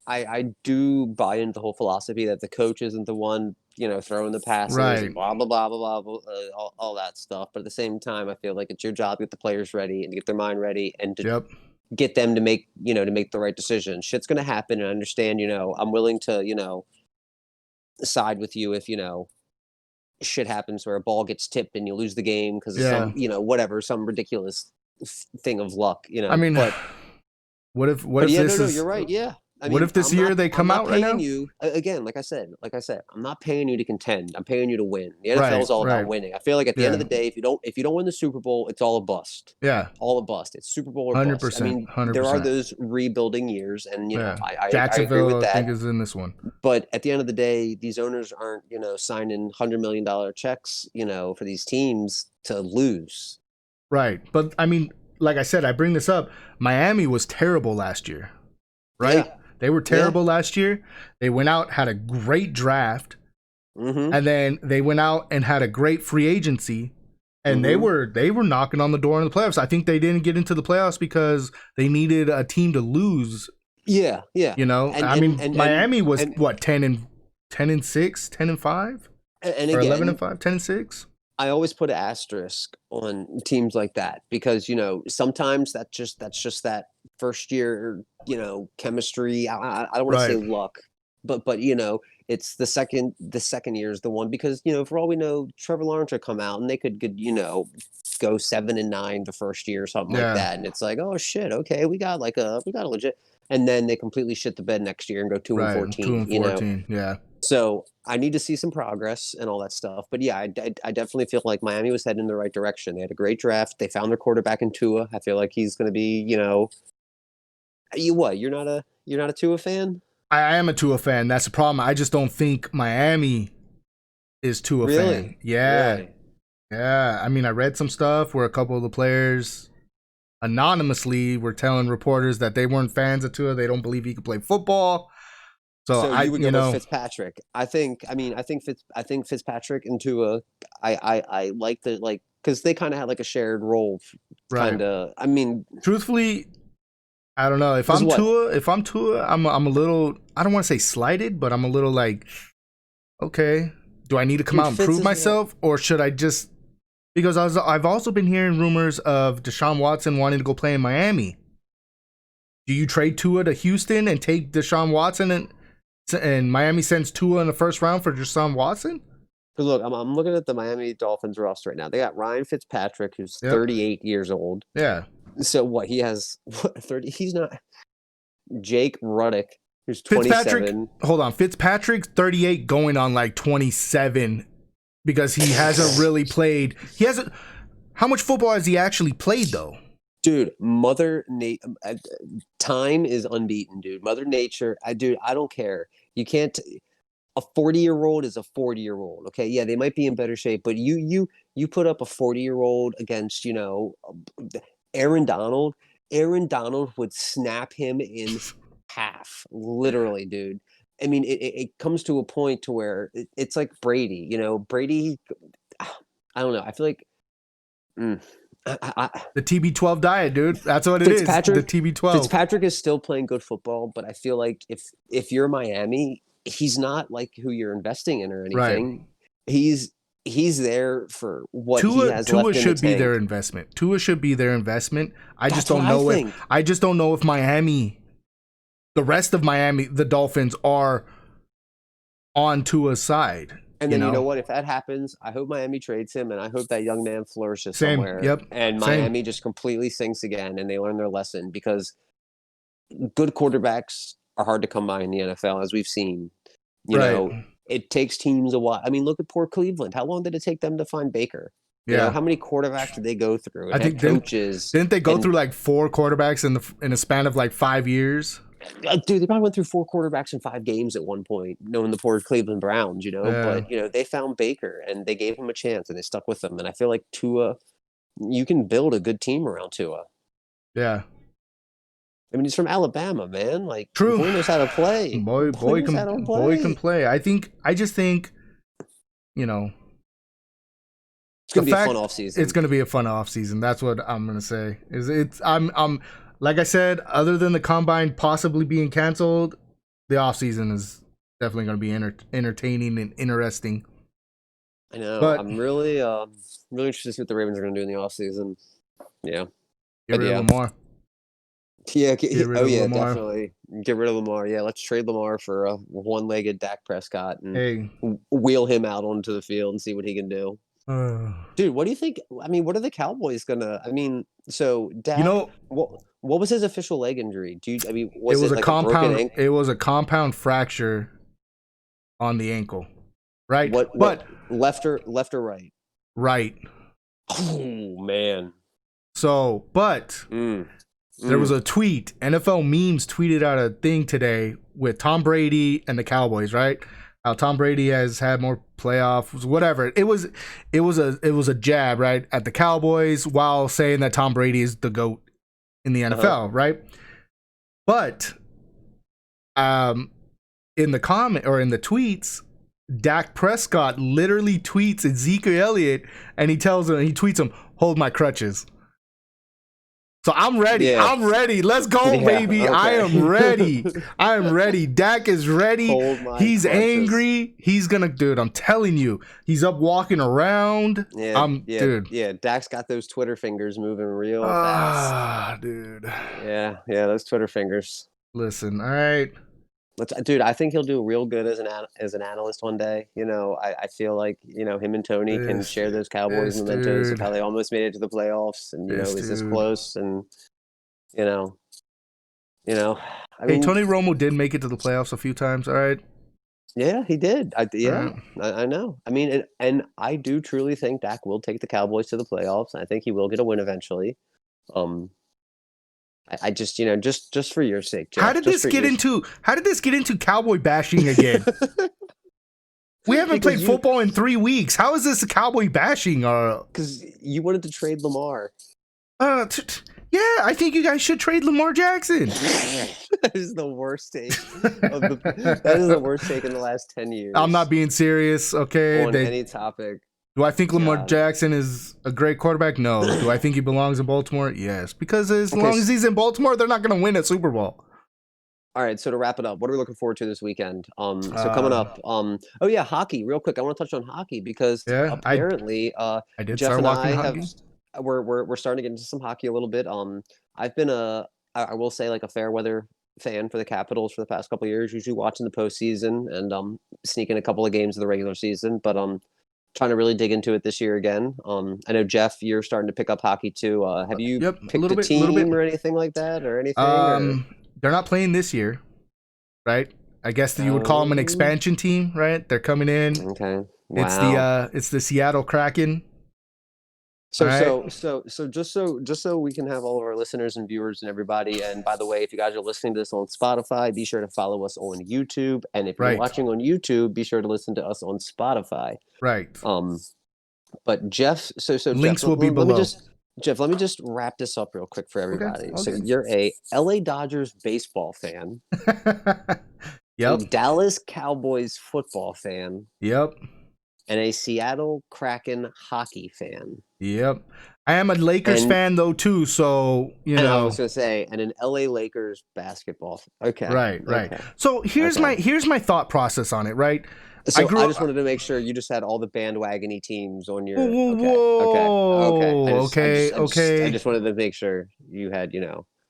I do buy into the whole philosophy that the coach isn't the one throwing the passes, Right. and blah blah blah blah blah, all that stuff. But at the same time, I feel like it's your job to get the players ready and to get their mind ready and to Yep. get them to make the right decision. Shit's gonna happen, and I understand. I'm willing to side with you if shit happens where a ball gets tipped and you lose the game because of some whatever, some ridiculous thing of luck. I mean, but what if yeah, this is? you're right. Yeah. What if this year they come out right now? You again, like I said, I'm not paying you to contend. I'm paying you to win. The NFL is all about winning. I feel like at the end of the day, if you don't win the Super Bowl, it's all a bust. Yeah, all a bust. It's Super Bowl or 100%. bust. I mean, 100%. there are those rebuilding years, and I Jacksonville, agree with that. I think is in this one. But at the end of the day, these owners aren't signing $100 million checks for these teams to lose. Right, but I mean, like I said, I bring this up. Miami was terrible last year, right? Yeah. They were terrible last year. They went out, had a great draft, Mm-hmm. And then they went out and had a great free agency, and they were knocking on the door in the playoffs. I think they didn't get into the playoffs because they needed a team to lose. Yeah, yeah. You know, And I and mean, and and Miami was and, what 10-6, 10-5, and or again, 11-5, 10-6. I always put an asterisk on teams like that because sometimes that's just that first year chemistry. I don't want to say Right. luck, but it's the second year is the one because for all we know Trevor Lawrence will come out and they could go 7-9 the first year or something like Yeah. that, and it's like, oh shit, okay, we got a legit, and then they completely shit the bed next year and go two and Right. 2 fourteen. and 14. Yeah. So I need to see some progress and all that stuff. But yeah, I definitely feel like Miami was heading in the right direction. They had a great draft. They found their quarterback in Tua. I feel like he's going to be, you what? You're not a Tua fan? I am a Tua fan. That's the problem. I just don't think Miami is Tua fan. Really? Yeah. Really? Yeah. I mean, I read some stuff where a couple of the players anonymously were telling reporters that they weren't fans of Tua. They don't believe he could play football. So So I, you would go with Fitzpatrick. I think Fitzpatrick and Tua. I like because they kind of had like a shared role, right. kind of. I mean, Truthfully, I don't know. If because I'm what? Tua, I'm a little, I don't want to say slighted, but I'm a little like, okay, do I need to come Dude, out and Fitz prove is what? myself, or should I just, because I've also been hearing rumors of Deshaun Watson wanting to go play in Miami. Do you trade Tua to Houston and take Deshaun Watson, and Miami sends Tua in the first round for Deshaun Watson? Because look, I'm looking at the Miami Dolphins roster right now. They got Ryan Fitzpatrick, who's Yep. 38 years old. Yeah. So what? He has 30. He's not. Jake Ruddick, who's Fitzpatrick, 27. hold on. Fitzpatrick's 38 going on like 27 because he hasn't really played. He hasn't. How much football has he actually played though? Dude, time is unbeaten, dude. Mother Nature, dude, I don't care. You can't. A 40-year-old is a 40-year-old. Okay, yeah, they might be in better shape, but you put up a 40-year-old against Aaron Donald. Aaron Donald would snap him in half, literally, dude. I mean, it comes to a point to where it's like Brady. Brady. I don't know. I feel like. Mm, The TB12 diet, dude. That's what it is. The Fitzpatrick TB12. Fitzpatrick is still playing good football, but I feel like if you're Miami, he's not like who you're investing in or Right. anything. He's there for what he Tua has Tua left in the should be their tank. investment. Tua should be their investment. That's what I think. I just don't know if Miami, the rest of Miami, the Dolphins are on Tua's side. And then you know what? If that happens, I hope Miami trades him, and I hope that young man flourishes Same. somewhere. Yep. And Same. Miami just completely sinks again, and they learn their lesson because good quarterbacks are hard to come by in the NFL, as we've seen. It takes teams a while. I mean, look at poor Cleveland. How long did it take them to find Baker? Yeah. How many quarterbacks did they go through? And I think coaches. Didn't they go through like 4 quarterbacks in a span of like 5 years? Dude, they probably went through 4 quarterbacks in 5 games at one point, knowing the poor Cleveland Browns, Yeah. But, they found Baker and they gave him a chance and they stuck with him. And I feel like Tua, you can build a good team around Tua. Yeah. I mean, he's from Alabama, man. Like, True. boy knows how to play. Boy can play. I just think, it's gonna be a fun offseason. It's gonna be a fun offseason. That's what I'm gonna say. I'm like I said, other than the combine possibly being canceled, the offseason is definitely gonna be entertaining and interesting. I know. But I'm really interested to see what the Ravens are gonna do in the offseason. Yeah. Get rid of Lamar. Yeah, definitely. Get rid of Lamar. Yeah, let's trade Lamar for a one-legged Dak Prescott and wheel him out onto the field and see what he can do. Dude, what do you think? I mean, what are the Cowboys gonna? I mean, so Dak. What was his official leg injury? Was it like a broken ankle? It was a compound fracture on the ankle, right? What left or right? Right. Oh man. So, but there was a tweet. NFL Memes tweeted out a thing today with Tom Brady and the Cowboys, right? How Tom Brady has had more playoffs, whatever. It was a jab, right, at the Cowboys while saying that Tom Brady is the GOAT in the NFL, right? But in the comment or in the tweets, Dak Prescott literally tweets Ezekiel Elliott, and he tweets him, "Hold my crutches." So I'm ready. Yeah. I'm ready. Let's go, baby. Okay. I am ready. I am ready. Dak is ready. He's crutches. angry. He's gonna, dude. I'm telling you, he's up walking around. Dude. Yeah. Dak's got those Twitter fingers moving real fast. Dude. Yeah, those Twitter fingers. Listen, all right. Dude, I think he'll do real good as an analyst one day. I feel like him and Tony can share those Cowboys mementos of how they almost made it to the playoffs, and is this close, and I mean, Tony Romo did make it to the playoffs a few times. All right. Yeah, he did. I know. I mean, and I do truly think Dak will take the Cowboys to the playoffs. I think he will get a win eventually. I just, just for your sake, Jeff, how did this get into cowboy bashing again? We haven't played football in 3 weeks. How is this a cowboy bashing? Because you wanted to trade Lamar. Yeah, I think you guys should trade Lamar Jackson. That is the worst take. That is the worst take in the last 10 years. I'm not being serious, okay? On any topic. Do I think Lamar Jackson is a great quarterback? No. Do I think he belongs in Baltimore? Yes. Because as long as he's in Baltimore, they're not going to win a Super Bowl. All right, so to wrap it up, what are we looking forward to this weekend? So coming up, hockey. Real quick, I want to touch on hockey because apparently, I did Jeff start and walking I hockey. We're starting to get into some hockey a little bit. I've been I will say like a fair weather fan for the Capitals for the past couple of years, usually watching the postseason and sneaking a couple of games of the regular season, but trying to really dig into it this year again. I know, Jeff, you're starting to pick up hockey too. Have you picked a team or anything like that or anything? They're not playing this year, right? I guess that you would call them an expansion team, right? They're coming in. Okay. Wow. It's the Seattle Kraken. So just so we can have all of our listeners and viewers and everybody. And by the way, if you guys are listening to this on Spotify, be sure to follow us on YouTube. And if you're watching on YouTube, be sure to listen to us on Spotify. Right. But Jeff, so links Jeff, will be below. Jeff, let me just wrap this up real quick for everybody. Okay. So you're a LA Dodgers baseball fan. Yep. A Dallas Cowboys football fan. Yep. And a Seattle Kraken hockey fan. Yep. I am a Lakers fan though too, so I was gonna say, and an LA Lakers basketball fan. Okay. Right. Okay. So here's my thought process on it, right? So I just wanted to make sure you just had all the bandwagon-y teams on your. Okay. I just wanted to make sure you had,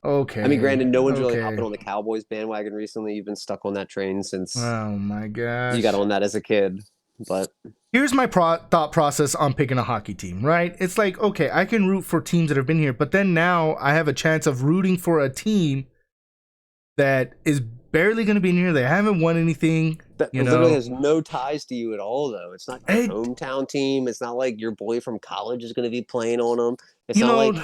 Okay. I mean, granted, no one's really hopping on the Cowboys bandwagon recently. You've been stuck on that train since. Oh my gosh. You got on that as a kid, but. Here's my thought process on picking a hockey team, right? It's like, okay, I can root for teams that have been here, but then now I have a chance of rooting for a team that is barely going to be in here. They haven't won anything. That literally has no ties to you at all, though. It's not your hometown team. It's not like your boy from college is going to be playing on them. It's not like.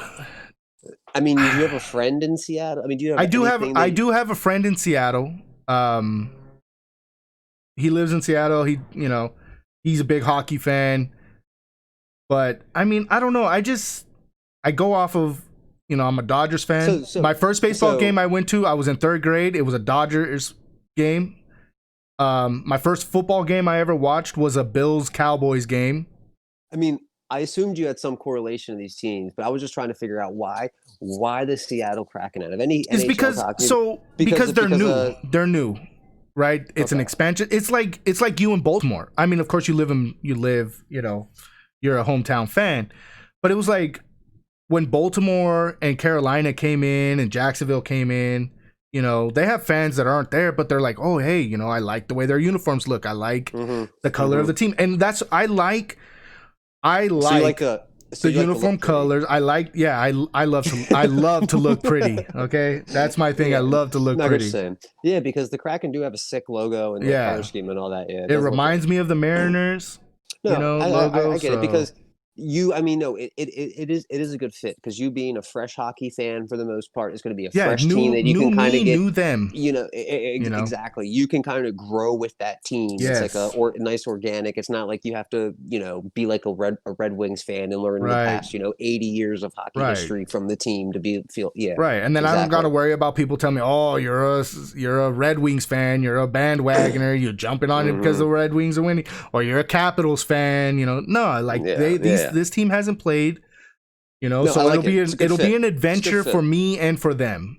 I mean, do you have a friend in Seattle? I mean, do you have? I do have a friend in Seattle. He lives in Seattle. He's a big hockey fan. But I mean, I don't know. I go off of. I'm a Dodgers fan. My first baseball game I went to, I was in 3rd grade. It was a Dodgers game. My first football game I ever watched was a Bills-Cowboys game. I mean, I assumed you had some correlation to these teams, but I was just trying to figure out why the Seattle Kraken out of any it's NHL because they're new. They're new, right? It's an expansion. It's like you in Baltimore. I mean, of course you're a hometown fan, but it was like when Baltimore and Carolina came in and Jacksonville came in, they have fans that aren't there, but they're like, oh, hey, I like the way their uniforms look. I like the color of the team. And I like the uniform colors. I love to look pretty. Okay. That's my thing. I love to look pretty. Yeah. Because the Kraken do have a sick logo and their color scheme and all that. Yeah. It reminds me of the Mariners, logo. I get it because I mean, no, it is a good fit because you being a fresh hockey fan for the most part is going to be a Yeah, fresh team that you new can kind of me, get, new them. You know. exactly. You can kind of grow with that team. It's like Yes. nice organic. It's not like you have to, be like a Red Wings fan and learn the Right. past, 80 years of hockey Right. history from the team to feel, yeah, Right, and then I don't got to exactly. worry about people telling me, "Oh, you're a Red Wings fan, you're a bandwagoner, you're jumping on it because Hmm. the Red Wings are winning, or you're a Capitals fan." No, like Yeah, yeah. this team hasn't played, No, I so like it. It's a good it'll be fit. an It's a good adventure for fit. me and for them.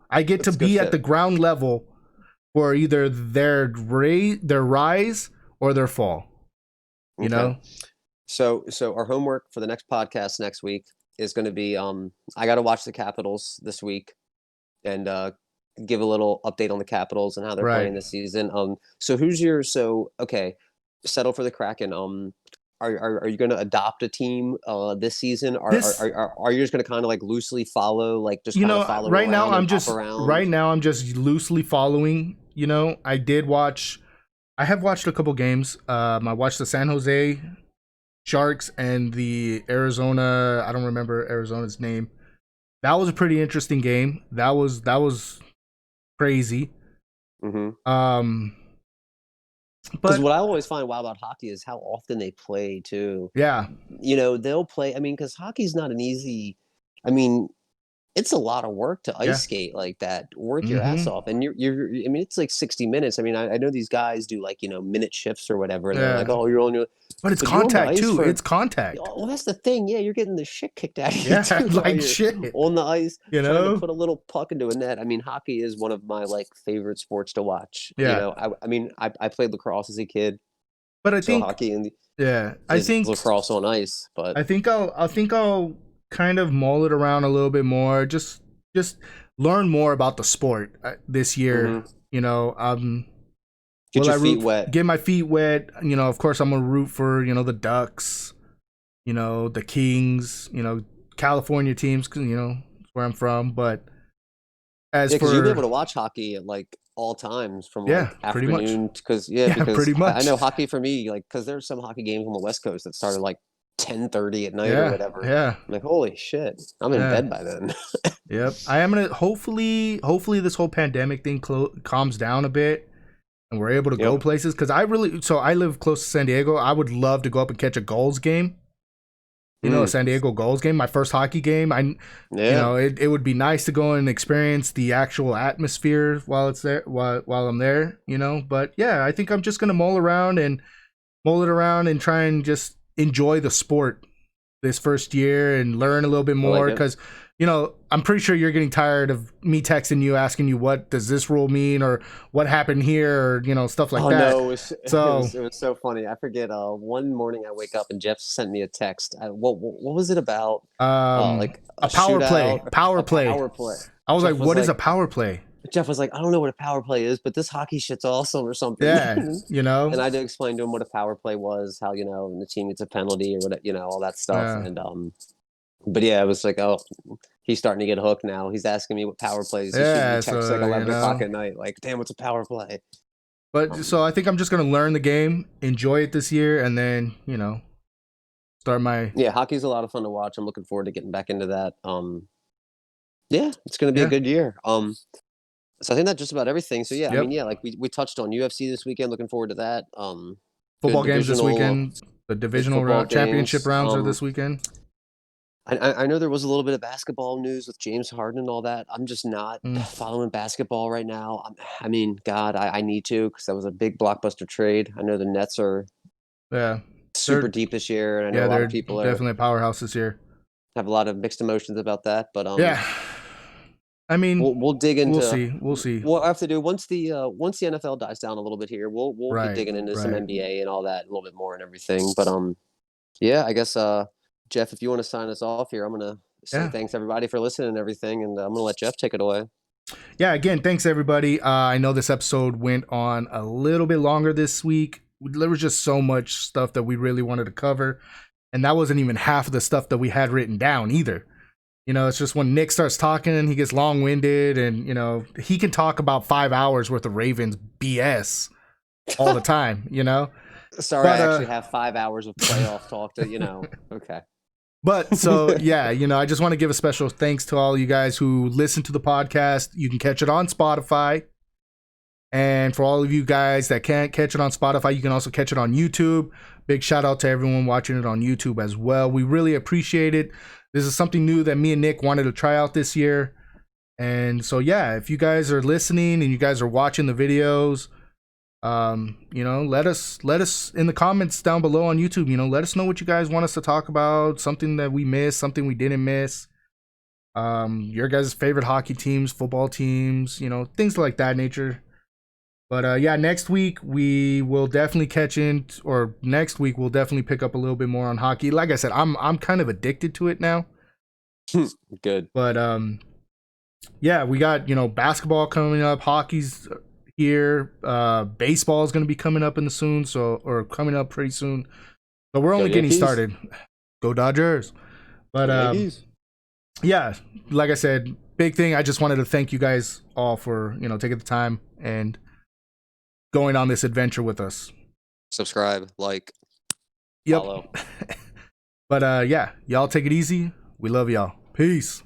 I get to It's a good be at fit. the ground level for either their rise or their fall. You Okay. know, So our homework for the next podcast next week is going to be I got to watch the Capitals this week and give a little update on the Capitals and how they're right? playing this season. So who's your okay? Settle for the Kraken. Are you going to adopt a team this season? This Are you just going to kind of like loosely follow, like just kind of follow around and hop right around? now I'm just loosely following. I have watched a couple games. I watched the San Jose Sharks and the Arizona. I don't remember Arizona's name. That was a pretty interesting game. That was crazy. Mm-hmm. Um, Because but what I always find wild about hockey is how often they play too. yeah, They'll play. I mean, because hockey's not an easy. I mean, it's a lot of work to ice yeah, skate like that, work your ass mm-hmm, off, and I mean, it's like 60 minutes. I mean, I know these guys do like minute shifts or whatever, and they're like, yeah. oh, you're on your, But it's but you're on the contact ice too. for. It's contact. Oh, well, that's the thing. Yeah, you're getting the shit kicked out of you Yeah, too while like you're shit. on the ice You trying to know. put a little puck into a net. I mean, hockey is one of my like favorite sports to watch. Yeah, I mean, I played lacrosse as a kid, but I so think hockey and yeah, is lacrosse on ice, but I think I'll kind of mull it around a little bit more. Just learn more about the sport this year. mhm. You know, Get will your I feet root? wet. Get my feet wet. Of course I'm gonna root for the Ducks. The Kings. California teams. 'Cause, where I'm from. But as Yeah, because you'll be for able to watch hockey at like all times from yeah, like pretty much. afternoon. Because yeah, Yeah, because pretty I much. know hockey for me, like because there's some hockey games on the West Coast that started like 10:30 at night or Yeah, whatever. yeah, I'm like, holy shit, I'm in yeah. bed by then. Yep. I am gonna hopefully this whole pandemic thing calms down a bit and we're able to go Yep. places because I live close to San Diego. I would love to go up and catch a Gulls game. A Mm, San Diego Gulls game, my first hockey game. yeah. It would be nice to go and experience the actual atmosphere while it's there while I'm there. But yeah, I think I'm just gonna mull it around and try and just enjoy the sport this first year and learn a little bit I like more it. because I'm pretty sure you're getting tired of me texting you asking you what does this rule mean or what happened here or stuff like Oh that. no, So it was so funny. I forget. One morning I wake up and Jeff sent me a text. What was it about? Like a a power shootout, play, power a play. power play. I was like, Jeff was what is like, a power play? Jeff was like, I don't know what a power play is, but this hockey shit's awesome or something. Yeah, And I had to explain to him what a power play was, how the team gets a penalty or what all that stuff. yeah. And but yeah, it was like, oh, he's starting to get hooked now. He's asking me what power plays. He's shooting me Yeah, texts like so 11 o'clock at night, like, damn, what's a power play? but so I think I'm just gonna learn the game, enjoy it this year, and then start my Yeah, hockey's a lot of fun to watch. I'm looking forward to getting back into that. Yeah, it's going to be a yeah, good year. So I think that's just about everything. So yeah, I yep. mean, yeah, like we touched on UFC this weekend. Looking forward to that. Good Football games this divisional, weekend. The good divisional football round, championship games. rounds are this weekend. I know there was a little bit of basketball news with James Harden and all that. I'm just not Mm, following basketball right now. I mean, God, I need to because that was a big blockbuster trade. I know the Nets are yeah, super they're deep this year, and I know a yeah, lot they're of people are definitely a powerhouse this year. have a lot of mixed emotions about that. But Yeah, I mean, we'll dig we'll into see, we'll see. what I have to do once the NFL dies down a little bit here. We'll be Right, digging into some right. NBA and all that a little bit more and everything. But yeah, I guess Jeff, if you want to sign us off here, I'm gonna say Yeah, thanks everybody for listening and everything, and I'm gonna let Jeff take it away. yeah. Again, thanks everybody. I know this episode went on a little bit longer this week. There was just so much stuff that we really wanted to cover, and that wasn't even half of the stuff that we had written down either. It's just when Nick starts talking and he gets long winded, and he can talk about 5 hours worth of Ravens BS all the time. Sorry, I But actually have 5 hours of playoff talk to, okay. But so yeah, I just want to give a special thanks to all you guys who listen to the podcast. You can catch it on Spotify. And for all of you guys that can't catch it on Spotify, you can also catch it on YouTube. Big shout out to everyone watching it on YouTube as well. We really appreciate it. This is something new that me and Nick wanted to try out this year. And so yeah, if you guys are listening and you guys are watching the videos, let us in the comments down below on YouTube, let us know what you guys want us to talk about, something that we missed, something we didn't miss. Your guys' favorite hockey teams, football teams, things like that nature. But yeah, next week we will definitely next week we'll definitely pick up a little bit more on hockey. Like I said, I'm kind of addicted to it now. Good. But yeah, we got, basketball coming up, hockey's here, baseball is going to be coming up coming up pretty soon. So we're only getting started. Go Dodgers. But yeah, like I said, big thing. I just wanted to thank you guys all for, taking the time and going on this adventure with us. Subscribe, follow. But yeah, y'all take it easy. We love y'all. Peace.